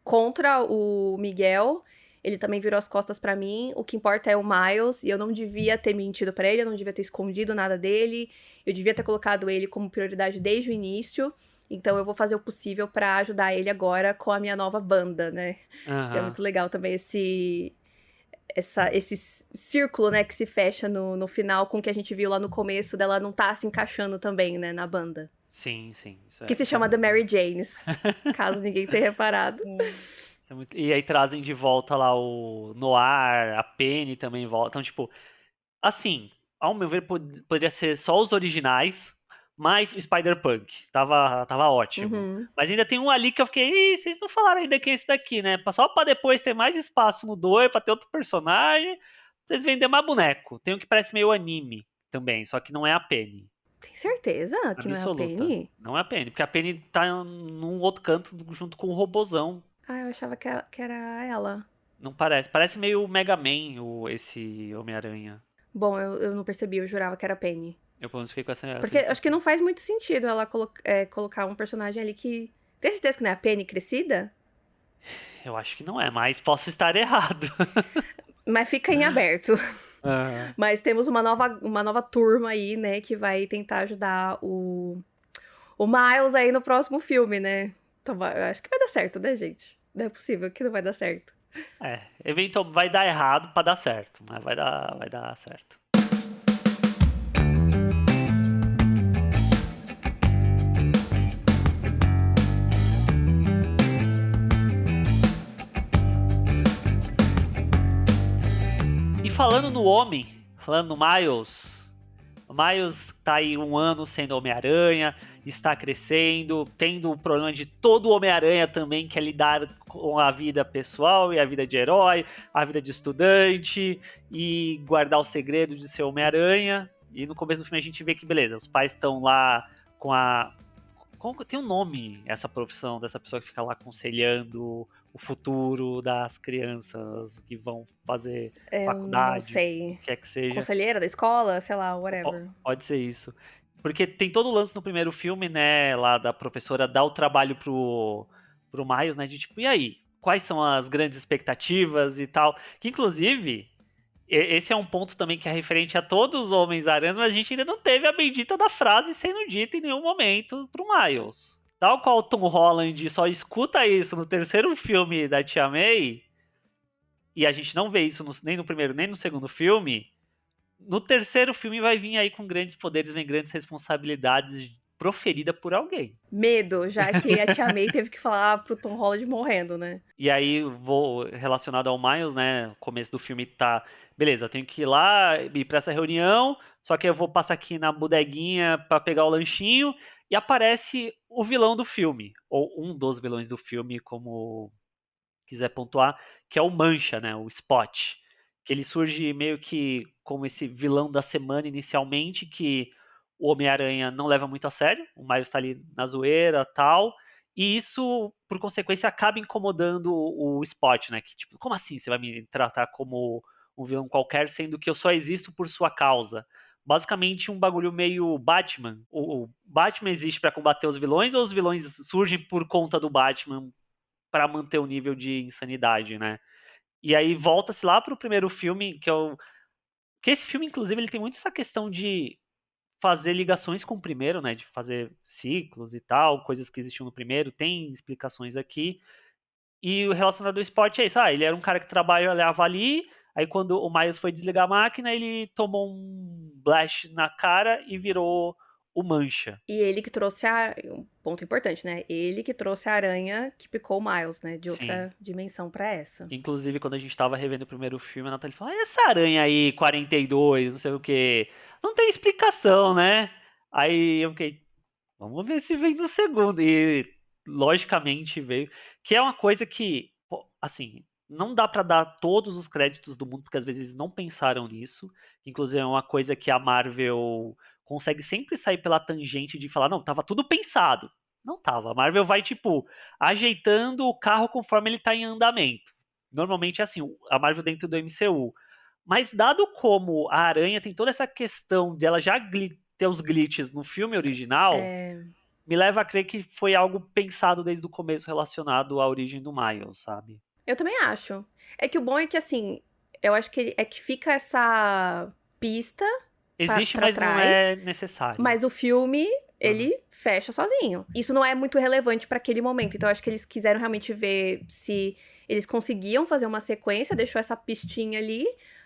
contra o Miguel, ele também virou as costas pra mim, o que importa é o Miles, e eu não devia ter mentido pra ele, eu não devia ter escondido nada dele, eu devia ter colocado ele como prioridade desde o início, então eu vou fazer o possível pra ajudar ele agora com a minha nova banda, né? Que é Aham. muito legal também esse círculo, né, que se fecha no final com o que a gente viu lá no começo dela não tá se encaixando também, né, na banda. Sim, sim. Que se Isso é chama The muito bom. Mary Janes, caso ninguém tenha reparado. Isso é e aí trazem de volta lá o Noir, a Penny também volta. Então, tipo, assim, ao meu ver, poderia ser só os originais, mais o Spider-Punk. Tava ótimo. Uhum. Mas ainda tem um ali que eu fiquei, ih, vocês não falaram ainda quem é esse daqui, né? Só pra depois ter mais espaço no 2, pra ter outro personagem. Vocês vendem mais boneco. Tem um que parece meio anime também, só que não é a Penny. Tem certeza que não é a Absoluta. Penny? Não é a Penny, porque a Penny tá num outro canto junto com o robozão. Ah, eu achava que era ela. Não parece. Parece meio Mega Man, esse Homem-Aranha. Bom, eu não percebi, eu jurava que era a Penny. Eu pelo menos fiquei com essa Porque acho que sensação. não faz muito sentido ela colocar um personagem ali que. Tem certeza que não é a Penny crescida? Eu acho que não é, mas posso estar errado. Mas fica em aberto. Aham. Mas temos uma nova turma aí, né, que vai tentar ajudar o Miles aí no próximo filme, né? Então, eu acho que vai dar certo, né, gente? Não é possível que não vai dar certo. Eventualmente vai dar errado pra dar certo, mas vai dar certo. E falando no homem, falando no Miles, o Miles tá aí um ano sendo Homem-Aranha, está crescendo, tendo o problema de todo Homem-Aranha também, que é lidar com a vida pessoal e a vida de herói, a vida de estudante e guardar o segredo de ser Homem-Aranha. E no começo do filme a gente vê que, beleza, os pais estão lá com a. Tem um nome essa profissão dessa pessoa que fica lá aconselhando o futuro das crianças que vão fazer Eu não faculdade, o sei. que é que seja. Conselheira da escola, sei lá, whatever. Pode ser isso. Porque tem todo o lance no primeiro filme, né, lá da professora dar o trabalho pro Miles, né, de tipo, e aí? Quais são as grandes expectativas e tal? Que, inclusive, esse é um ponto também que é referente a todos os Homens-Aranhas, mas a gente ainda não teve a bendita da frase sendo dita em nenhum momento pro Miles. Tal qual o Tom Holland só escuta isso no terceiro filme da Tia May, e a gente não vê isso nem no primeiro nem no segundo filme, no terceiro filme vai vir aí com grandes poderes, vem grandes responsabilidades proferida por alguém. Medo, já que a Tia May teve que falar pro Tom Holland morrendo, né? E aí, vou relacionado ao Miles, né? O começo do filme tá. Beleza, eu tenho que ir lá, ir pra essa reunião, só que eu vou passar aqui na bodeguinha pra pegar o lanchinho, e aparece o vilão do filme, ou um dos vilões do filme, como quiser pontuar, que é o Mancha, né? O Spot. Que ele surge meio que como esse vilão da semana inicialmente, que o Homem-Aranha não leva muito a sério, o Miles tá ali na zoeira tal, e isso, por consequência, acaba incomodando o Spot, né? Que tipo, como assim você vai me tratar como um vilão qualquer, sendo que eu só existo por sua causa? Basicamente um bagulho meio Batman. O Batman existe para combater os vilões ou os vilões surgem por conta do Batman para manter o nível de insanidade, né? E aí volta-se lá pro primeiro filme, que esse filme, inclusive, ele tem muito essa questão de fazer ligações com o primeiro, né? De fazer ciclos e tal, coisas que existiam no primeiro, tem explicações aqui. E o relacionado ao esporte é isso. Ele era um cara que trabalhava ali, aí quando o Miles foi desligar a máquina, ele tomou um blast na cara e virou o Mancha. E ele que trouxe um ponto importante, né? Ele que trouxe a aranha que picou o Miles, né? De Sim. outra dimensão pra essa. Inclusive, quando a gente tava revendo o primeiro filme, a Nathalie falou: essa aranha aí, 42, não sei o que. Não tem explicação, né? Aí eu fiquei, vamos ver se vem no segundo. E logicamente veio. Que é uma coisa que, pô, assim, não dá pra dar todos os créditos do mundo, porque às vezes eles não pensaram nisso. Inclusive, é uma coisa que a Marvel consegue sempre sair pela tangente de falar: não, tava tudo pensado. Não tava. A Marvel vai, tipo, ajeitando o carro conforme ele tá em andamento. Normalmente é assim, a Marvel dentro do MCU. Mas dado como a Aranha tem toda essa questão dela já ter os glitches no filme original, me leva a crer que foi algo pensado desde o começo relacionado à origem do Miles, sabe? Eu também acho. É que o bom é que, assim, eu acho que é que fica essa pista Existe, pra mas não trás, é necessário. mas o filme, Aham. ele fecha sozinho. Isso não é muito relevante pra aquele momento. Então, eu acho que eles quiseram realmente ver se eles conseguiam fazer uma sequência, deixou essa pistinha ali,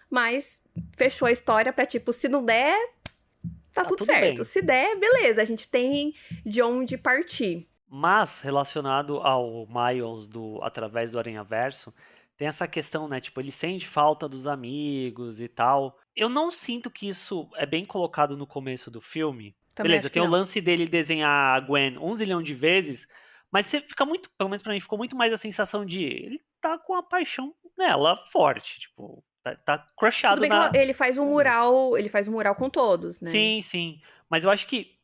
mas fechou a história pra, tipo, se não der, tá Tá tudo tudo certo. bem. Se der, beleza, a gente tem de onde partir. Mas, relacionado ao Miles através do Aranhaverso, tem essa questão, né? Tipo, ele sente falta dos amigos e tal. Eu não sinto que isso é bem colocado no começo do filme. Também Beleza, acho que tem o não. lance dele desenhar a Gwen 1 zilhão de vezes, mas você fica muito, pelo menos pra mim, ficou muito mais a sensação de ele tá com a paixão nela forte, tipo, tá Tudo crushado bem que na. ele faz um mural com todos, né? Sim, sim. Mas eu acho que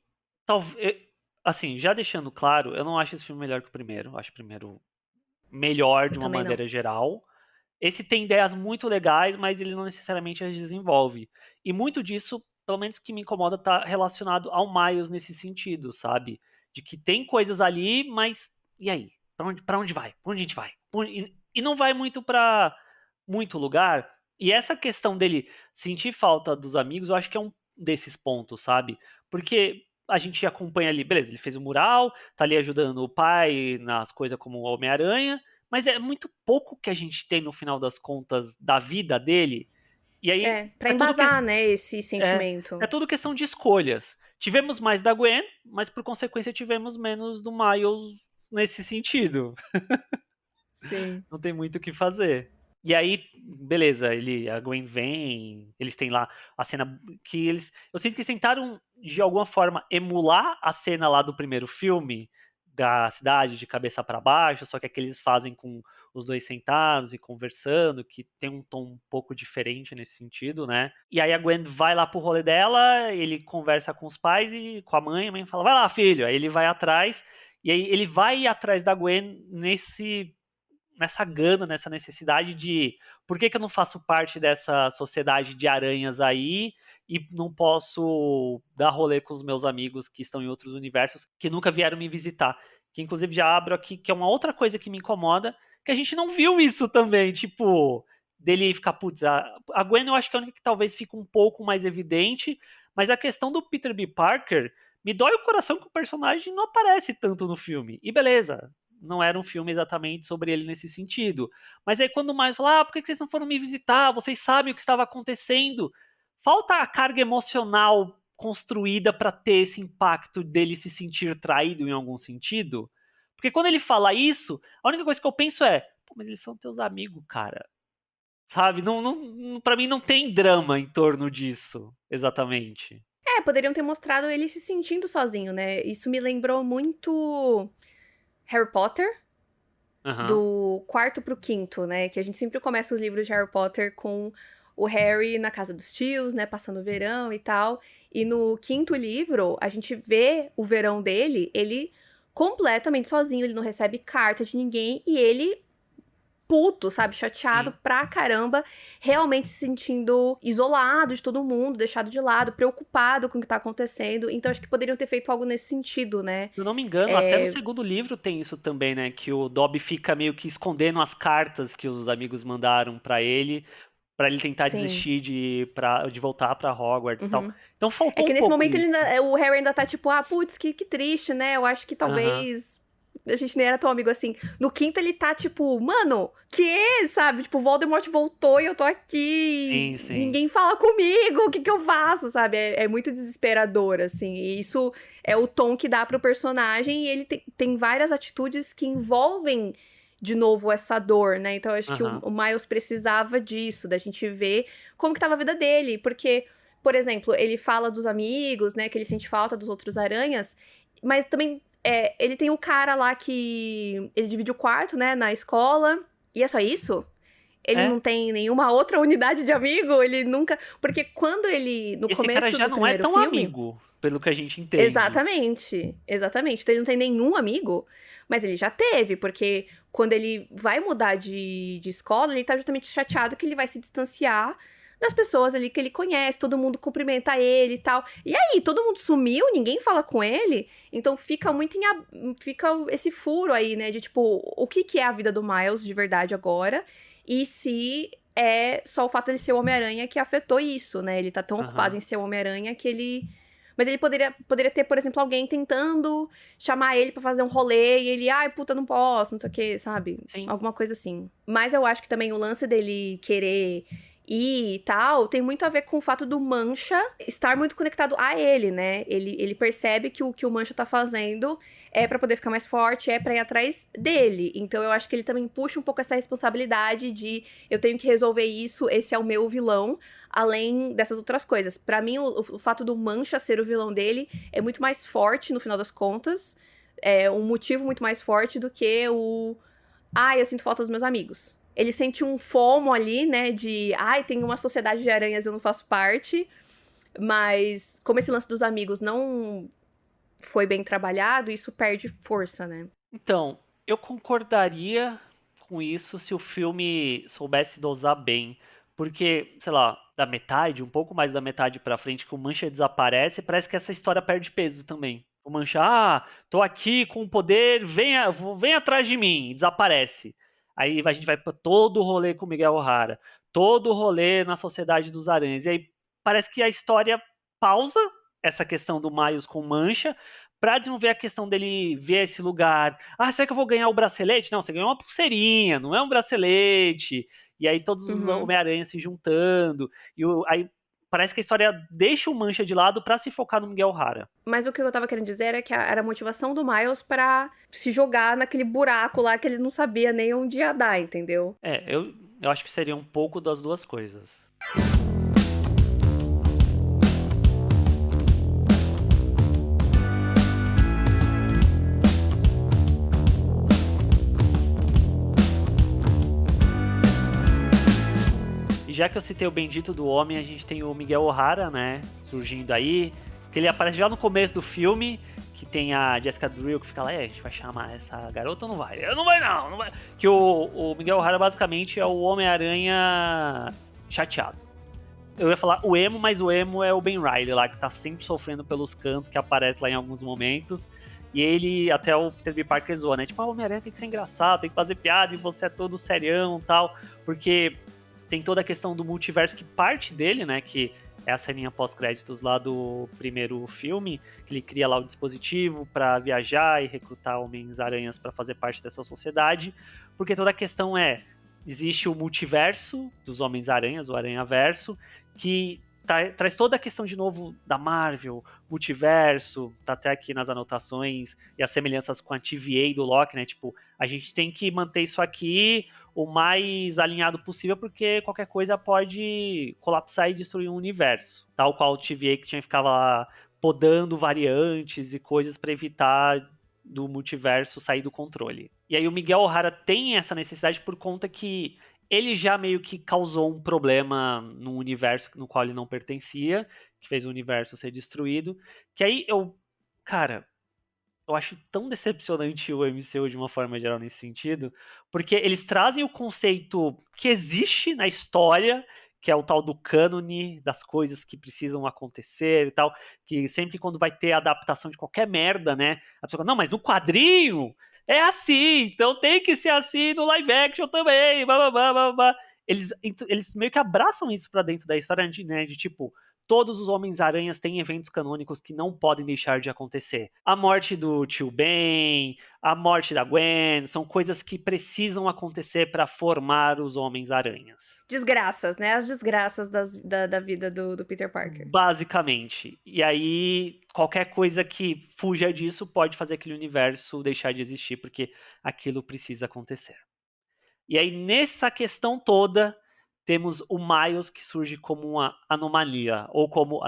talvez. Assim, já deixando claro, eu não acho esse filme melhor que o primeiro. Eu acho o primeiro melhor Eu de uma também não. maneira geral. Esse tem ideias muito legais, mas ele não necessariamente as desenvolve. E muito disso, pelo menos que me incomoda, tá relacionado ao Miles nesse sentido, sabe? De que tem coisas ali, mas e aí? Pra onde vai? Pra onde a gente vai? E não vai muito pra muito lugar. E essa questão dele sentir falta dos amigos, eu acho que é um desses pontos, sabe? Porque a gente acompanha ali, beleza, ele fez o mural, tá ali ajudando o pai nas coisas como o Homem-Aranha, mas é muito pouco que a gente tem no final das contas da vida dele. E aí É, pra é tudo que embasar, né, esse é, sentimento. é tudo questão de escolhas. Tivemos mais da Gwen, mas por consequência tivemos menos do Miles nesse sentido. Sim. Não tem muito o que fazer. E aí, beleza, a Gwen vem, eles têm lá a cena que eles, eu sinto que eles tentaram de alguma forma emular a cena lá do primeiro filme da cidade de cabeça para baixo, só que aqui eles fazem com os dois sentados e conversando, que tem um tom um pouco diferente nesse sentido, né? E aí a Gwen vai lá pro rolê dela, ele conversa com os pais e com a mãe fala: "Vai lá, filho". Aí ele vai atrás e aí ele vai atrás da Gwen nessa gana, nessa necessidade de por que eu não faço parte dessa sociedade de aranhas aí e não posso dar rolê com os meus amigos que estão em outros universos que nunca vieram me visitar. Que inclusive já abro aqui, que é uma outra coisa que me incomoda, que a gente não viu isso também, tipo, dele ficar, putz, a Gwen eu acho que é a única que talvez fique um pouco mais evidente, mas a questão do Peter B. Parker me dói o coração que o personagem não aparece tanto no filme. E beleza, não era um filme exatamente sobre ele nesse sentido. Mas aí quando mais fala, por que vocês não foram me visitar? Vocês sabem o que estava acontecendo. Falta a carga emocional construída para ter esse impacto dele se sentir traído em algum sentido. Porque quando ele fala isso, a única coisa que eu penso é, pô, mas eles são teus amigos, cara. Sabe? Para mim não tem drama em torno disso, exatamente. É, poderiam ter mostrado ele se sentindo sozinho, né? Isso me lembrou muito Harry Potter, Aham. do quarto pro quinto, né? Que a gente sempre começa os livros de Harry Potter com o Harry na casa dos tios, né? Passando o verão e tal. E no quinto livro, a gente vê o verão dele, ele completamente sozinho, ele não recebe carta de ninguém e ele puto, sabe? Chateado Sim. pra caramba, realmente se sentindo isolado de todo mundo, deixado de lado, preocupado com o que tá acontecendo. Então acho que poderiam ter feito algo nesse sentido, né? Se eu não me engano, até no segundo livro tem isso também, né? Que o Dobby fica meio que escondendo as cartas que os amigos mandaram pra ele tentar Sim. desistir de voltar pra Hogwarts e tal. Uhum. Então É faltou que um nesse pouco momento isso. o Harry ainda tá tipo, putz, que triste, né? Eu acho que Aham. talvez a gente nem era tão amigo assim. No quinto ele tá tipo, mano, que, sabe? Tipo, Voldemort voltou e eu tô aqui, Sim, sim. ninguém fala comigo, o que que eu faço, sabe? É muito desesperador, assim. E isso é o tom que dá pro personagem e ele tem várias atitudes que envolvem de novo essa dor, né? Então eu acho que Aham. o Miles precisava disso, da gente ver como que tava a vida dele, porque por exemplo, ele fala dos amigos, né? Que ele sente falta dos outros aranhas. Mas também ele tem o cara lá que ele divide o quarto, né? Na escola. E é só isso? Ele não É. tem nenhuma outra unidade de amigo? Ele nunca. Porque quando ele. No Esse cara começo já do não é primeiro tão filme. amigo, pelo que a gente entende. Exatamente. Exatamente. Então ele não tem nenhum amigo. Mas ele já teve, porque quando ele vai mudar de escola, ele tá justamente chateado que ele vai se distanciar das pessoas ali que ele conhece, todo mundo cumprimenta ele e tal. E aí, todo mundo sumiu, ninguém fala com ele, então fica muito fica esse furo aí, né, de tipo, o que que é a vida do Miles de verdade agora, e se é só o fato dele ser o Homem-Aranha que afetou isso, né? Ele tá tão ocupado Aham. em ser o Homem-Aranha que ele. Mas ele poderia ter, por exemplo, alguém tentando chamar ele pra fazer um rolê e ele, ai, puta, não posso, não sei o que, sabe? Sim. Alguma coisa assim. Mas eu acho que também o lance dele querer ir e tal tem muito a ver com o fato do Mancha estar muito conectado a ele, né? Ele percebe que o Mancha tá fazendo é pra poder ficar mais forte, é pra ir atrás dele. Então eu acho que ele também puxa um pouco essa responsabilidade de eu tenho que resolver isso, esse é o meu vilão, além dessas outras coisas. Pra mim, o fato do Mancha ser o vilão dele é muito mais forte no final das contas. É um motivo muito mais forte do que o. Ai, eu sinto falta dos meus amigos. Ele sente um fomo ali, né? De. Ai, tem uma sociedade de aranhas, eu não faço parte. Mas, como esse lance dos amigos não foi bem trabalhado, isso perde força, né? Então, eu concordaria com isso se o filme soubesse dosar bem. Porque, sei lá, da metade, um pouco mais da metade pra frente, que o Mancha desaparece, parece que essa história perde peso também. O Mancha, tô aqui com o poder, vem atrás de mim, e desaparece. Aí a gente vai pra todo o rolê com o Miguel O'Hara, todo o rolê na Sociedade dos Aranhas. E aí parece que a história pausa essa questão do Miles com o Mancha, pra desenvolver a questão dele ver esse lugar. Será que eu vou ganhar o bracelete? Não, você ganhou uma pulseirinha, não é um bracelete. E aí todos os Uhum. Homem-Aranha se juntando. Aí parece que a história deixa o Mancha de lado pra se focar no Miguel O'Hara. Mas o que eu tava querendo dizer era que era a motivação do Miles pra se jogar naquele buraco lá que ele não sabia nem onde ia dar, entendeu? Eu acho que seria um pouco das duas coisas. E já que eu citei o Bendito do Homem, a gente tem o Miguel O'Hara, né, surgindo aí, que ele aparece já no começo do filme, que tem a Jessica Drill que fica lá, a gente vai chamar essa garota ou não vai? Eu não vai não vai. Que o Miguel O'Hara basicamente é o Homem-Aranha chateado. Eu ia falar o emo, mas o emo é o Ben Reilly lá, que tá sempre sofrendo pelos cantos, que aparece lá em alguns momentos. E ele, até o Peter B. Parker zoa, né? Tipo, o Homem-Aranha tem que ser engraçado, tem que fazer piada, e você é todo serião e tal. Porque tem toda a questão do multiverso que parte dele, né? Que é a ceninha pós-créditos lá do primeiro filme, que ele cria lá o dispositivo para viajar e recrutar Homens-Aranhas para fazer parte dessa sociedade. Porque toda a questão existe o multiverso dos Homens-Aranhas, o Aranha-Verso, que traz toda a questão de novo da Marvel, multiverso, tá até aqui nas anotações, e as semelhanças com a TVA do Loki, né? Tipo, a gente tem que manter isso aqui o mais alinhado possível, porque qualquer coisa pode colapsar e destruir um universo. Tal qual o TVA que tinha que ficar lá podando variantes e coisas para evitar do multiverso sair do controle. E aí o Miguel O'Hara tem essa necessidade por conta que ele já meio que causou um problema no universo no qual ele não pertencia, que fez o universo ser destruído, que aí cara, eu acho tão decepcionante o MCU de uma forma geral nesse sentido, porque eles trazem o conceito que existe na história, que é o tal do cânone, das coisas que precisam acontecer e tal, que sempre quando vai ter adaptação de qualquer merda, né, a pessoa fala, não, mas no quadrinho é assim, então tem que ser assim no live action também, blá, blá, blá, blá, blá. Eles meio que abraçam isso pra dentro da história, né, de tipo, todos os Homens-Aranhas têm eventos canônicos que não podem deixar de acontecer. A morte do tio Ben, a morte da Gwen, são coisas que precisam acontecer para formar os Homens-Aranhas. Desgraças, né? As desgraças da vida do Peter Parker. Basicamente. E aí, qualquer coisa que fuja disso pode fazer aquele universo deixar de existir, porque aquilo precisa acontecer. E aí, nessa questão toda, temos o Miles que surge como uma anomalia, ou como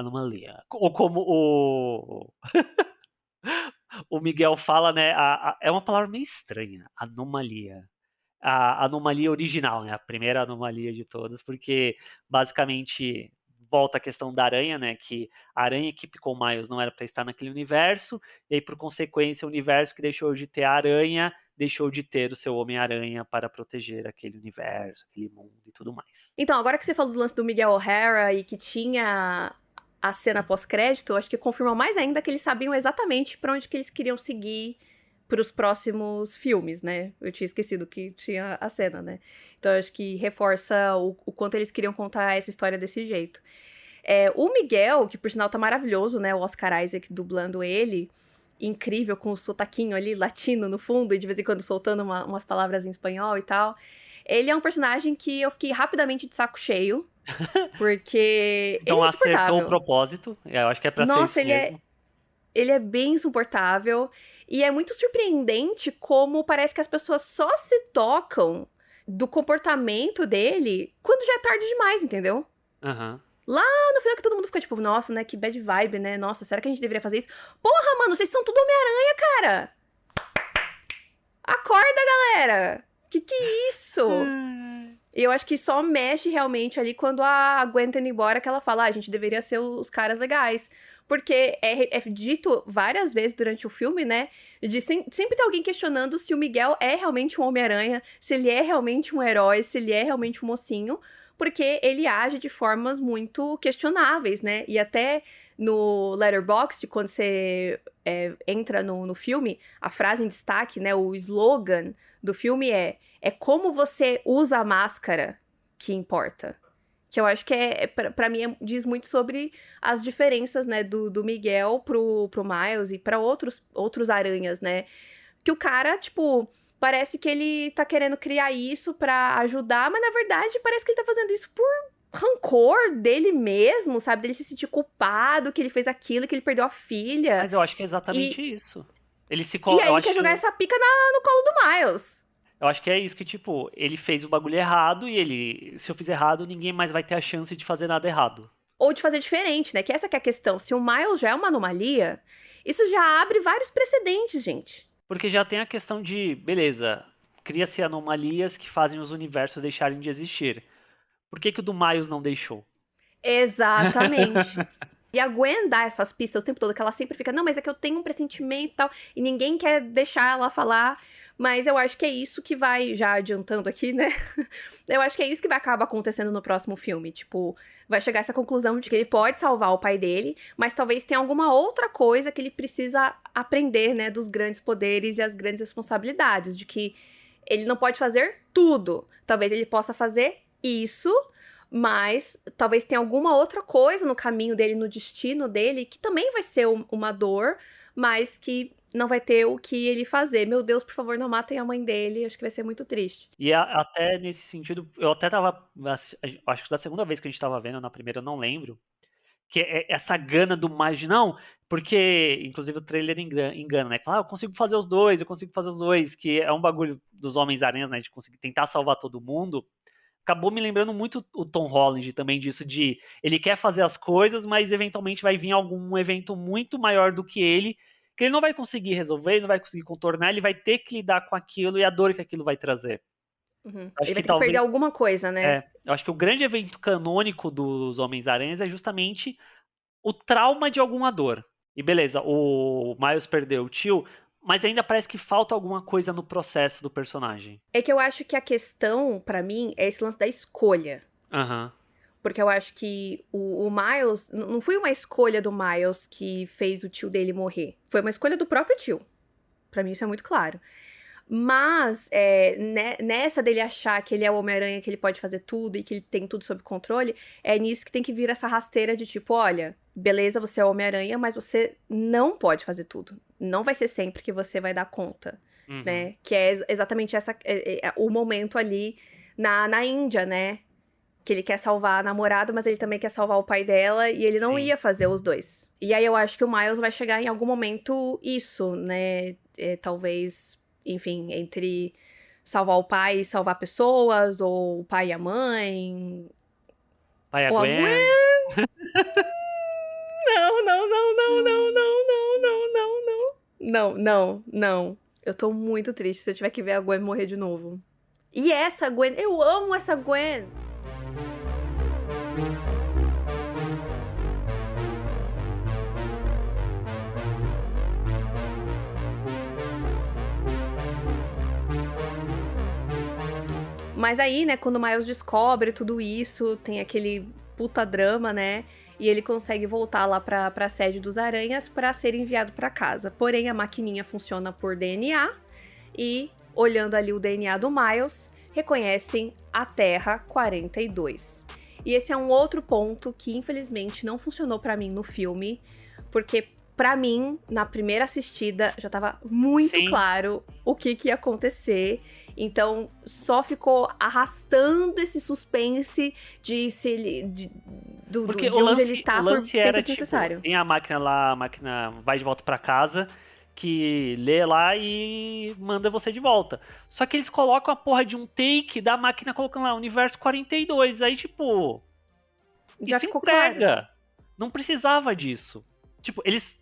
o Miguel fala, né? É uma palavra meio estranha, anomalia. A anomalia original, né? A primeira anomalia de todas, porque basicamente volta a questão da aranha, né? Que a aranha que picou o Miles não era para estar naquele universo, e aí, por consequência, o universo que deixou de ter a aranha deixou de ter o seu Homem-Aranha para proteger aquele universo, aquele mundo e tudo mais. Então, agora que você falou do lance do Miguel O'Hara e que tinha a cena pós-crédito, eu acho que confirma mais ainda que eles sabiam exatamente pra onde que eles queriam seguir pros próximos filmes, né? Eu tinha esquecido que tinha a cena, né? Então, eu acho que reforça o quanto eles queriam contar essa história desse jeito. O Miguel, que por sinal tá maravilhoso, né? O Oscar Isaac dublando ele, incrível, com o sotaquinho ali, latino no fundo, e de vez em quando soltando umas palavras em espanhol e tal. Ele é um personagem que eu fiquei rapidamente de saco cheio, porque Então ele é acertou o insuportável. propósito, eu acho que é pra ser Nossa, isso mesmo. ele é bem insuportável. E é muito surpreendente como parece que as pessoas só se tocam do comportamento dele quando já é tarde demais, entendeu? Aham. No final que todo mundo fica tipo, nossa, né, que bad vibe, né? Nossa, será que a gente deveria fazer isso? Porra, mano, vocês são tudo Homem-Aranha, cara! Acorda, galera! Que é isso? E eu acho que só mexe realmente ali quando a Gwen tá indo embora, que ela fala, a gente deveria ser os caras legais. Porque é dito várias vezes durante o filme, né? De sempre ter alguém questionando se o Miguel é realmente um Homem-Aranha, se ele é realmente um herói, se ele é realmente um mocinho. Porque ele age de formas muito questionáveis, né? E até no Letterboxd, quando você entra no filme, a frase em destaque, né? O slogan do filme é como você usa a máscara que importa. Que eu acho que pra mim, diz muito sobre as diferenças, né, do Miguel pro Miles e pra outros aranhas, né? Que o cara, tipo, parece que ele tá querendo criar isso pra ajudar, mas na verdade parece que ele tá fazendo isso por rancor dele mesmo, sabe? Dele se sentir culpado que ele fez aquilo, que ele perdeu a filha. Mas eu acho que é exatamente isso. Ele se E aí eu quer acho, jogar essa pica no colo do Miles. eu acho que é isso que, tipo, ele fez o bagulho errado e ele, se eu fizer errado, ninguém mais vai ter a chance de fazer nada errado. Ou de fazer diferente, né? Que essa que é a questão. Se o Miles já é uma anomalia, isso já abre vários precedentes, gente. Porque já tem a questão de, beleza, cria-se anomalias que fazem os universos deixarem de existir. Por que o do Miles não deixou? Exatamente. E a Gwen dá essas pistas o tempo todo, que ela sempre fica, não, mas é que eu tenho um pressentimento e tal, e ninguém quer deixar ela falar. Mas eu acho que é isso que vai, já adiantando aqui, né? Eu acho que é isso que vai acabar acontecendo no próximo filme. Tipo, vai chegar essa conclusão de que ele pode salvar o pai dele, mas talvez tenha alguma outra coisa que ele precisa aprender, né? Dos grandes poderes e as grandes responsabilidades. De que ele não pode fazer tudo. Talvez ele possa fazer isso, mas talvez tenha alguma outra coisa no caminho dele, no destino dele, que também vai ser uma dor, mas que não vai ter o que ele fazer. Meu Deus, por favor, não matem a mãe dele. Acho que vai ser muito triste. E até nesse sentido, eu até tava, acho que da segunda vez que a gente tava vendo, na primeira eu não lembro, que é essa gana do mais de não, porque, inclusive, o trailer engana, né? Fala, eu consigo fazer os dois, que é um bagulho dos Homens-Aranhas, né? De conseguir tentar salvar todo mundo. Acabou me lembrando muito o Tom Holland também disso, de ele quer fazer as coisas, mas eventualmente vai vir algum evento muito maior do que ele não vai conseguir resolver, ele não vai conseguir contornar, ele vai ter que lidar com aquilo e a dor que aquilo vai trazer. Uhum. Acho Ele vai que ter que perder alguma coisa, né? eu acho que o grande evento canônico dos Homens-Aranhas é justamente o trauma de alguma dor. E beleza, o Miles perdeu o tio, mas ainda parece que falta alguma coisa no processo do personagem. É que eu acho que a questão, pra mim, é esse lance da escolha. Aham. Porque eu acho que o Miles... Não foi uma escolha do Miles que fez o tio dele morrer. Foi uma escolha do próprio tio. Pra mim isso é muito claro. Mas, nessa dele achar que ele é o Homem-Aranha, que ele pode fazer tudo e que ele tem tudo sob controle, é nisso que tem que vir essa rasteira de tipo, olha, beleza, você é o Homem-Aranha, mas você não pode fazer tudo. Não vai ser sempre que você vai dar conta, né? Que é exatamente o momento ali na Índia, né? Que ele quer salvar a namorada, mas ele também quer salvar o pai dela, e ele não ia fazer os dois. E aí eu acho que o Miles vai chegar em algum momento isso, né? Talvez, enfim, entre salvar o pai e salvar pessoas, ou o pai e a mãe. Pai a ou Gwen. a Gwen. Não, não, não, não, não, não, não, não, não, não. Não, não, não. Eu tô muito triste se eu tiver que ver a Gwen morrer de novo. E essa Gwen, eu amo essa Gwen! Mas aí, né, quando o Miles descobre tudo isso, tem aquele puta drama, né? E ele consegue voltar lá pra sede dos Aranhas pra ser enviado pra casa. Porém, a maquininha funciona por DNA e, olhando ali o DNA do Miles, reconhecem a Terra 42. E esse é um outro ponto que, infelizmente, não funcionou pra mim no filme, porque pra mim, na primeira assistida, já tava muito Sim. claro o que ia acontecer. Então, só ficou arrastando esse suspense de se ele. Porque De onde ele tá o por lance tempo era, tipo, desnecessário. tem a máquina lá, a máquina vai de volta pra casa, que lê lá e manda você de volta. Só que eles colocam a porra de um take da máquina colocando lá, Universo 42. Aí, tipo, Já isso ficou claro. entrega. Não precisava disso. Tipo, eles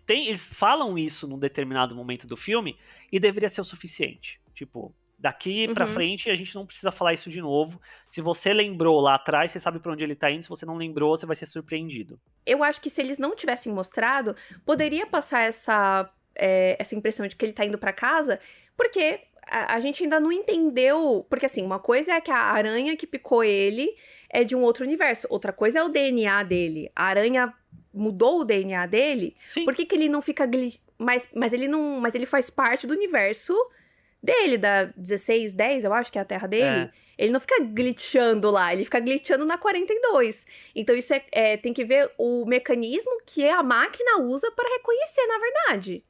falam isso num determinado momento do filme e deveria ser o suficiente. Tipo, daqui pra frente a gente não precisa falar isso de novo. Se você lembrou lá atrás, você sabe pra onde ele tá indo. Se você não lembrou, você vai ser surpreendido. Eu acho que se eles não tivessem mostrado, poderia passar essa impressão de que ele tá indo pra casa, porque a gente ainda não entendeu. Porque assim, uma coisa é que a aranha que picou ele é de um outro universo, outra coisa é o DNA dele. A aranha mudou o DNA dele, Sim. por que ele não fica. Mas ele não. Mas ele faz parte do universo dele, da 1610, eu acho que é a terra dele. É. Ele não fica glitchando lá, ele fica glitchando na 42. Então isso tem que ver o mecanismo que a máquina usa para reconhecer, na verdade.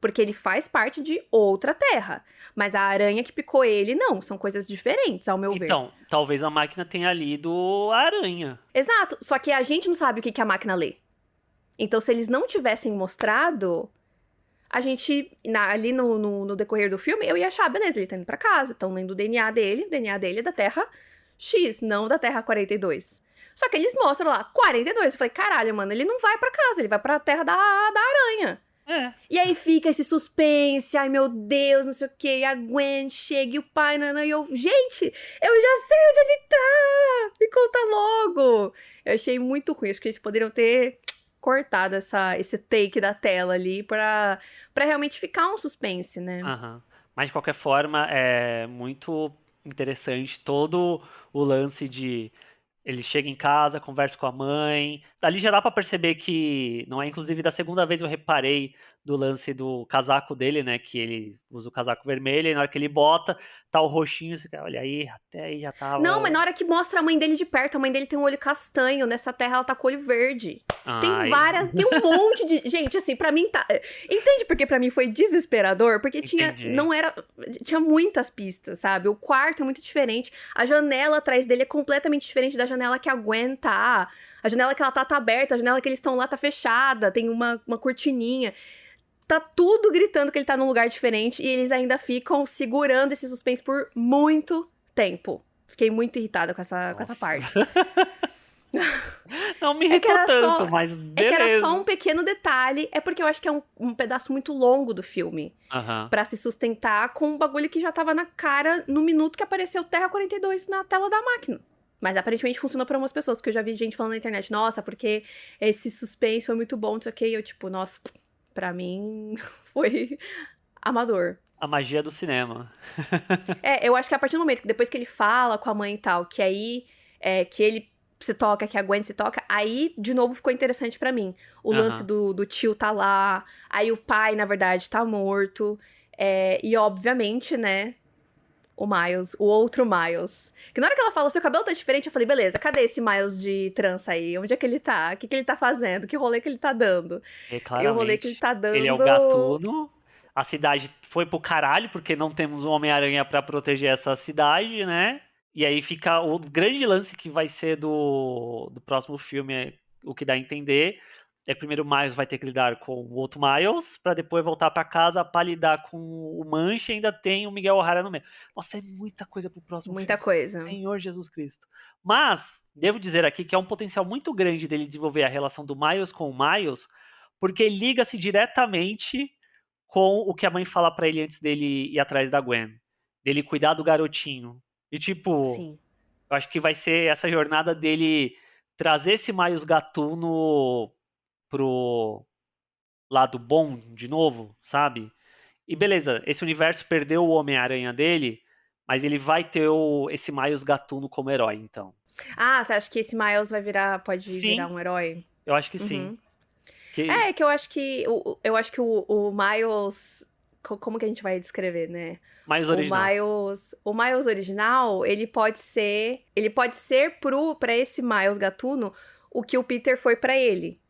Porque ele faz parte de outra terra. Mas a aranha que picou ele, não. São coisas diferentes, ao meu ver. Então, talvez a máquina tenha lido a aranha. Exato. Só que a gente não sabe o que a máquina lê. Então, se eles não tivessem mostrado, a gente, ali no decorrer do filme, eu ia achar, beleza, ele tá indo pra casa, estão lendo o DNA dele é da Terra X, não da Terra 42. Só que eles mostram lá, 42. Eu falei, caralho, mano, ele não vai pra casa, ele vai pra Terra da aranha. É. E aí fica esse suspense, ai meu Deus, não sei o que, e a Gwen chega e o pai, e eu, gente, eu já sei onde ele tá, me conta logo. Eu achei muito ruim, acho que eles poderiam ter cortado esse take da tela ali pra realmente ficar um suspense, né? Aham. Mas de qualquer forma, é muito interessante todo o lance de ele chega em casa, conversa com a mãe. Ali já dá pra perceber que não é, inclusive, da segunda vez eu reparei do lance do casaco dele, né? Que ele usa o casaco vermelho e na hora que ele bota, tá o roxinho. Você fica, olha aí, até aí já Não, mas tava. na hora que mostra a mãe dele de perto, a mãe dele tem um olho castanho, nessa terra ela tá com olho verde. Tem Ai, várias, tem um monte de. Gente, assim, pra mim tá. Entende porque pra mim foi desesperador? Porque entendi. tinha muitas pistas, sabe? O quarto é muito diferente. A janela atrás dele é completamente diferente da janela que a Gwen tá. A janela que ela tá aberta, a janela que eles estão lá tá fechada, tem uma cortininha. Tá tudo gritando que ele tá num lugar diferente e eles ainda ficam segurando esse suspense por muito tempo. Fiquei muito irritada com essa Nossa. parte. Não me É que irritou era tanto, só. mas É que era só beleza. um pequeno detalhe. É porque eu acho que é um pedaço muito longo do filme. Aham. Pra se sustentar com um bagulho que já tava na cara no minuto que apareceu Terra 42 na tela da máquina. Mas aparentemente funcionou pra algumas pessoas, porque eu já vi gente falando na internet, nossa, porque esse suspense foi muito bom, não sei o que. E eu, tipo, nossa, pra mim foi amador. A magia do cinema. Eu acho que a partir do momento que depois que ele fala com a mãe e tal, que aí que ele se toca, que a Gwen se toca, aí de novo ficou interessante pra mim. O lance Aham. do tio tá lá, aí o pai, na verdade, tá morto. E obviamente, né, o Miles, o outro Miles. Que na hora que ela falou, seu cabelo tá diferente, eu falei, beleza, cadê esse Miles de trança aí? Onde é que ele tá? O que ele tá fazendo? Que rolê que ele tá dando? E E o rolê que ele claramente, tá ele é o dando. gatuno. A cidade foi pro caralho, porque não temos um Homem-Aranha pra proteger essa cidade, né? E aí fica o grande lance que vai ser do próximo filme, o que dá a entender. É que primeiro o Miles vai ter que lidar com o outro Miles, pra depois voltar pra casa pra lidar com o Mancha e ainda tem o Miguel O'Hara no meio. Nossa, é muita coisa pro próximo Muita filme. coisa. Senhor Jesus Cristo. Mas, devo dizer aqui que é um potencial muito grande dele desenvolver a relação do Miles com o Miles, porque liga-se diretamente com o que a mãe fala pra ele antes dele ir atrás da Gwen. Dele cuidar do garotinho. E tipo, Sim. eu acho que vai ser essa jornada dele trazer esse Miles Gatuno pro lado bom de novo, sabe? E beleza, esse universo perdeu o Homem-Aranha dele, Mas ele vai ter esse Miles Gatuno como herói, então. Ah, você acha que esse Miles pode virar Sim, um herói? eu acho que sim. Uhum. Que Que eu acho que o Miles, como que a gente vai descrever, né? Miles original. O Miles original, ele pode ser para esse Miles gatuno o que o Peter foi pra ele.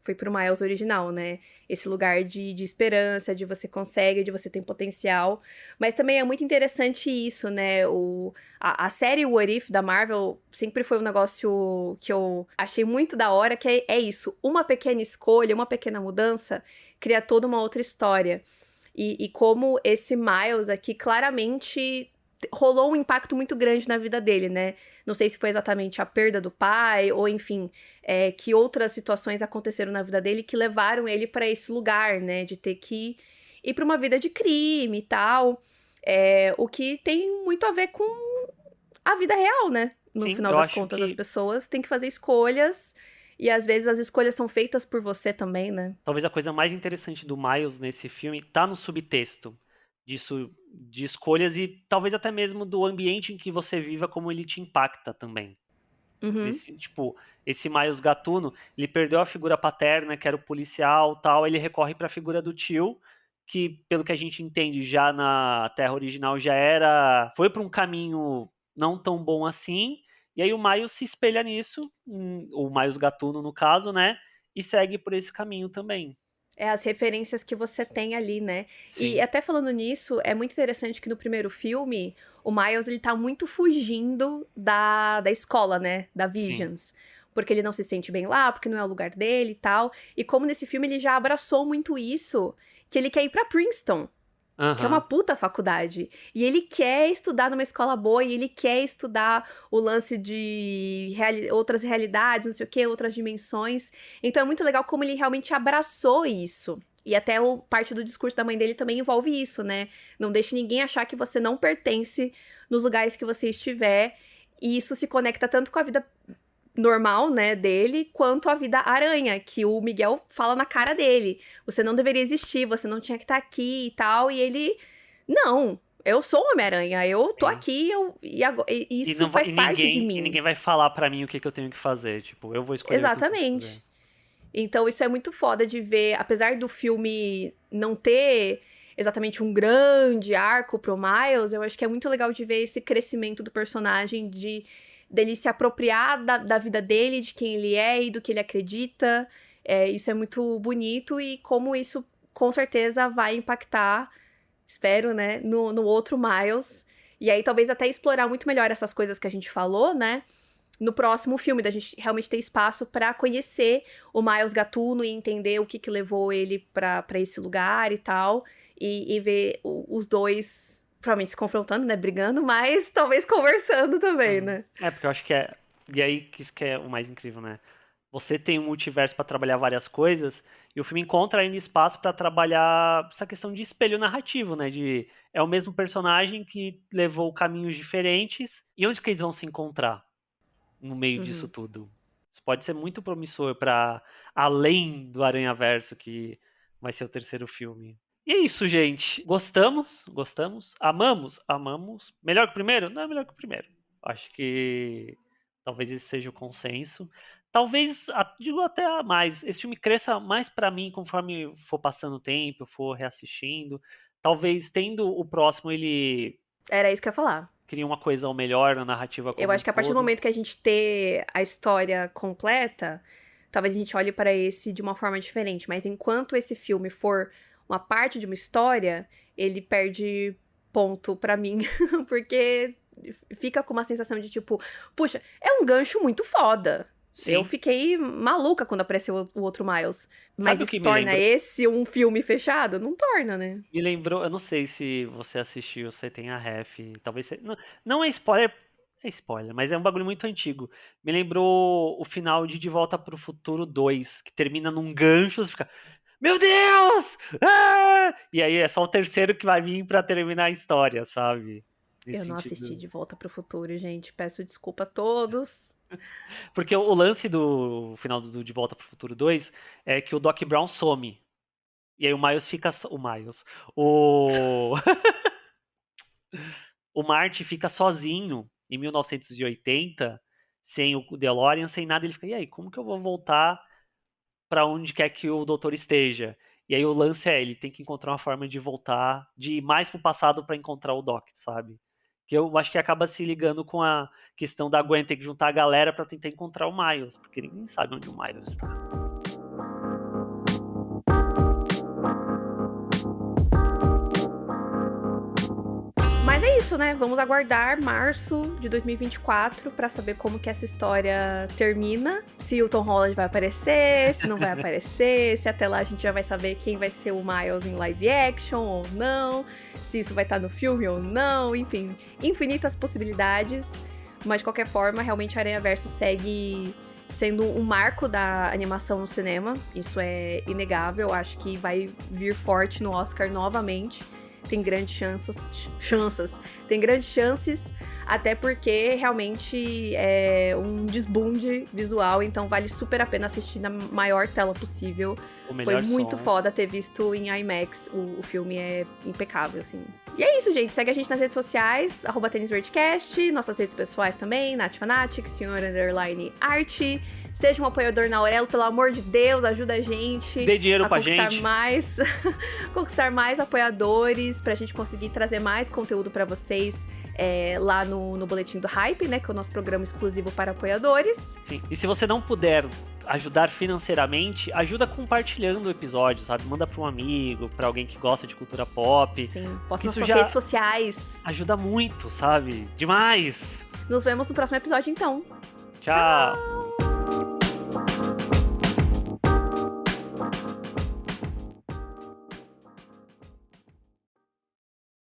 Foi pro Miles original, né? Esse lugar de esperança, de você consegue, de você tem potencial. Mas também é muito interessante isso, né? A série What If da Marvel sempre foi um negócio que eu achei muito da hora, que é isso. Uma pequena escolha, uma pequena mudança cria toda uma outra história. E como esse Miles aqui claramente rolou um impacto muito grande na vida dele, né? Não sei se foi exatamente a perda do pai, ou enfim, que outras situações aconteceram na vida dele que levaram ele para esse lugar, né? De ter que ir para uma vida de crime e tal. O que tem muito a ver com a vida real, né? No Sim, final eu das acho contas, as que pessoas têm que fazer escolhas. E às vezes as escolhas são feitas por você também, né? talvez a coisa mais interessante do Miles nesse filme tá no subtexto disso, de escolhas e talvez até mesmo do ambiente em que você viva, como ele te impacta também. Uhum. Tipo, esse Miles Gatuno, ele perdeu a figura paterna, que era o policial, tal, ele recorre para a figura do tio, que pelo que a gente entende já na Terra original foi para um caminho não tão bom assim, e aí o Miles se espelha nisso, o Miles Gatuno no caso, né, e segue por esse caminho também. As referências que você tem ali, né? E Sim, até falando nisso, é muito interessante que no primeiro filme, o Miles, ele tá muito fugindo da escola, né? Da sim. Visions. Porque ele não se sente bem lá, porque não é o lugar dele e tal. E como nesse filme ele já abraçou muito isso, que ele quer ir pra Princeton, que é uma Aham. puta faculdade. E ele quer estudar numa escola boa, e ele quer estudar o lance de outras realidades, não sei o quê, outras dimensões. Então é muito legal como ele realmente abraçou isso. E até parte do discurso da mãe dele também envolve isso, né? Não deixe ninguém achar que você não pertence nos lugares que você estiver. E isso se conecta tanto com a vida normal, né, dele, quanto a vida aranha, que o Miguel fala na cara dele. Você não deveria existir, você não tinha que estar aqui e tal. E ele, não, eu sou o Homem-Aranha, eu tô Sim. aqui, e E, isso não vai, faz parte de e mim. ninguém vai falar pra mim o que, que eu tenho que fazer. Tipo, eu vou escolher o que eu tenho que fazer. Exatamente. Então isso é muito foda de ver, apesar do filme não ter exatamente um grande arco pro Miles, eu acho que é muito legal de ver esse crescimento do personagem, de dele se apropriar da vida dele, de quem ele é e do que ele acredita. Isso é muito bonito e como isso com certeza vai impactar, espero, né, no outro Miles. E aí talvez até explorar muito melhor essas coisas que a gente falou, né? No próximo filme, da gente realmente ter espaço pra conhecer o Miles Gatuno e entender o que que levou ele pra esse lugar e tal. E ver os dois, provavelmente se confrontando, né? Brigando, mas talvez conversando também, Uhum. né? Porque eu acho que é. E aí que isso que é o mais incrível, né? Você tem um multiverso pra trabalhar várias coisas, e o filme encontra ainda espaço pra trabalhar essa questão de espelho narrativo, né? De é o mesmo personagem que levou caminhos diferentes, e onde que eles vão se encontrar no meio disso Uhum. tudo? Isso pode ser muito promissor pra além do Aranhaverso, que vai ser o terceiro filme. E é isso, gente. Gostamos? Gostamos? Amamos? Amamos. Melhor que o primeiro? Não é melhor que o primeiro. Acho que talvez esse seja o consenso. Talvez, digo até mais, esse filme cresça mais pra mim conforme for passando o tempo, eu for reassistindo. Talvez tendo o próximo ele Era isso que eu ia falar. crie uma coisa melhor na narrativa Eu como um acho que a partir do todo. momento que a gente ter a história completa, talvez a gente olhe para esse de uma forma diferente. Mas enquanto esse filme for uma parte de uma história, ele perde ponto pra mim, porque fica com uma sensação de tipo, puxa, é um gancho muito foda. Eu Sim. fiquei maluca quando apareceu o outro Miles. Mas Sabe o isso que me torna lembrou? esse um filme fechado? Não torna, né? Me lembrou, eu não sei se você assistiu, você tem a ref, talvez você, não, não é spoiler, mas é um bagulho muito antigo. Me lembrou o final de Volta pro Futuro 2, que termina num gancho, você fica, meu Deus! Ah! E aí é só o terceiro que vai vir pra terminar a história, sabe? Nesse Eu não assisti sentido. De Volta pro Futuro, gente. Peço desculpa a todos. Porque o lance do final do De Volta pro Futuro 2 é que o Doc Brown some. E aí o Miles fica. O Miles. O. o Marty fica sozinho em 1980, sem o DeLorean, sem nada. Ele fica, e aí, como que eu vou voltar pra onde quer que o doutor esteja? E aí o lance ele tem que encontrar uma forma de voltar, de ir mais pro passado pra encontrar o Doc, sabe? Que eu acho que acaba se ligando com a questão da Gwen ter que juntar a galera pra tentar encontrar o Miles, porque ninguém sabe onde o Miles está. Mas é isso, né? Vamos aguardar março de 2024 pra saber como que essa história termina. Se o Tom Holland vai aparecer, se não vai aparecer, se até lá a gente já vai saber quem vai ser o Miles em live action ou não, se isso vai estar no filme ou não, enfim, infinitas possibilidades. Mas de qualquer forma, realmente Aranhaverso segue sendo um marco da animação no cinema. Isso é inegável, acho que vai vir forte no Oscar novamente. Tem grandes chances, até porque realmente é um desbunde visual, então vale super a pena assistir na maior tela possível. Foi muito foda ter visto em IMAX, o filme é impecável, assim. E é isso, gente, segue a gente nas redes sociais, @TênisVerdecast, nossas redes pessoais também, NathFanatic, Sr_Art. Seja um apoiador na Aurelo, pelo amor de Deus, ajuda a gente. Dê dinheiro pra gente. Conquistar mais apoiadores, pra gente conseguir trazer mais conteúdo pra vocês lá no Boletim do Hype, né? Que é o nosso programa exclusivo para apoiadores. Sim. E se você não puder ajudar financeiramente, ajuda compartilhando o episódio, sabe? Manda pra um amigo, pra alguém que gosta de cultura pop. Sim, posta nas suas redes sociais. Ajuda muito, sabe? Demais! Nos vemos no próximo episódio, então. Tchau.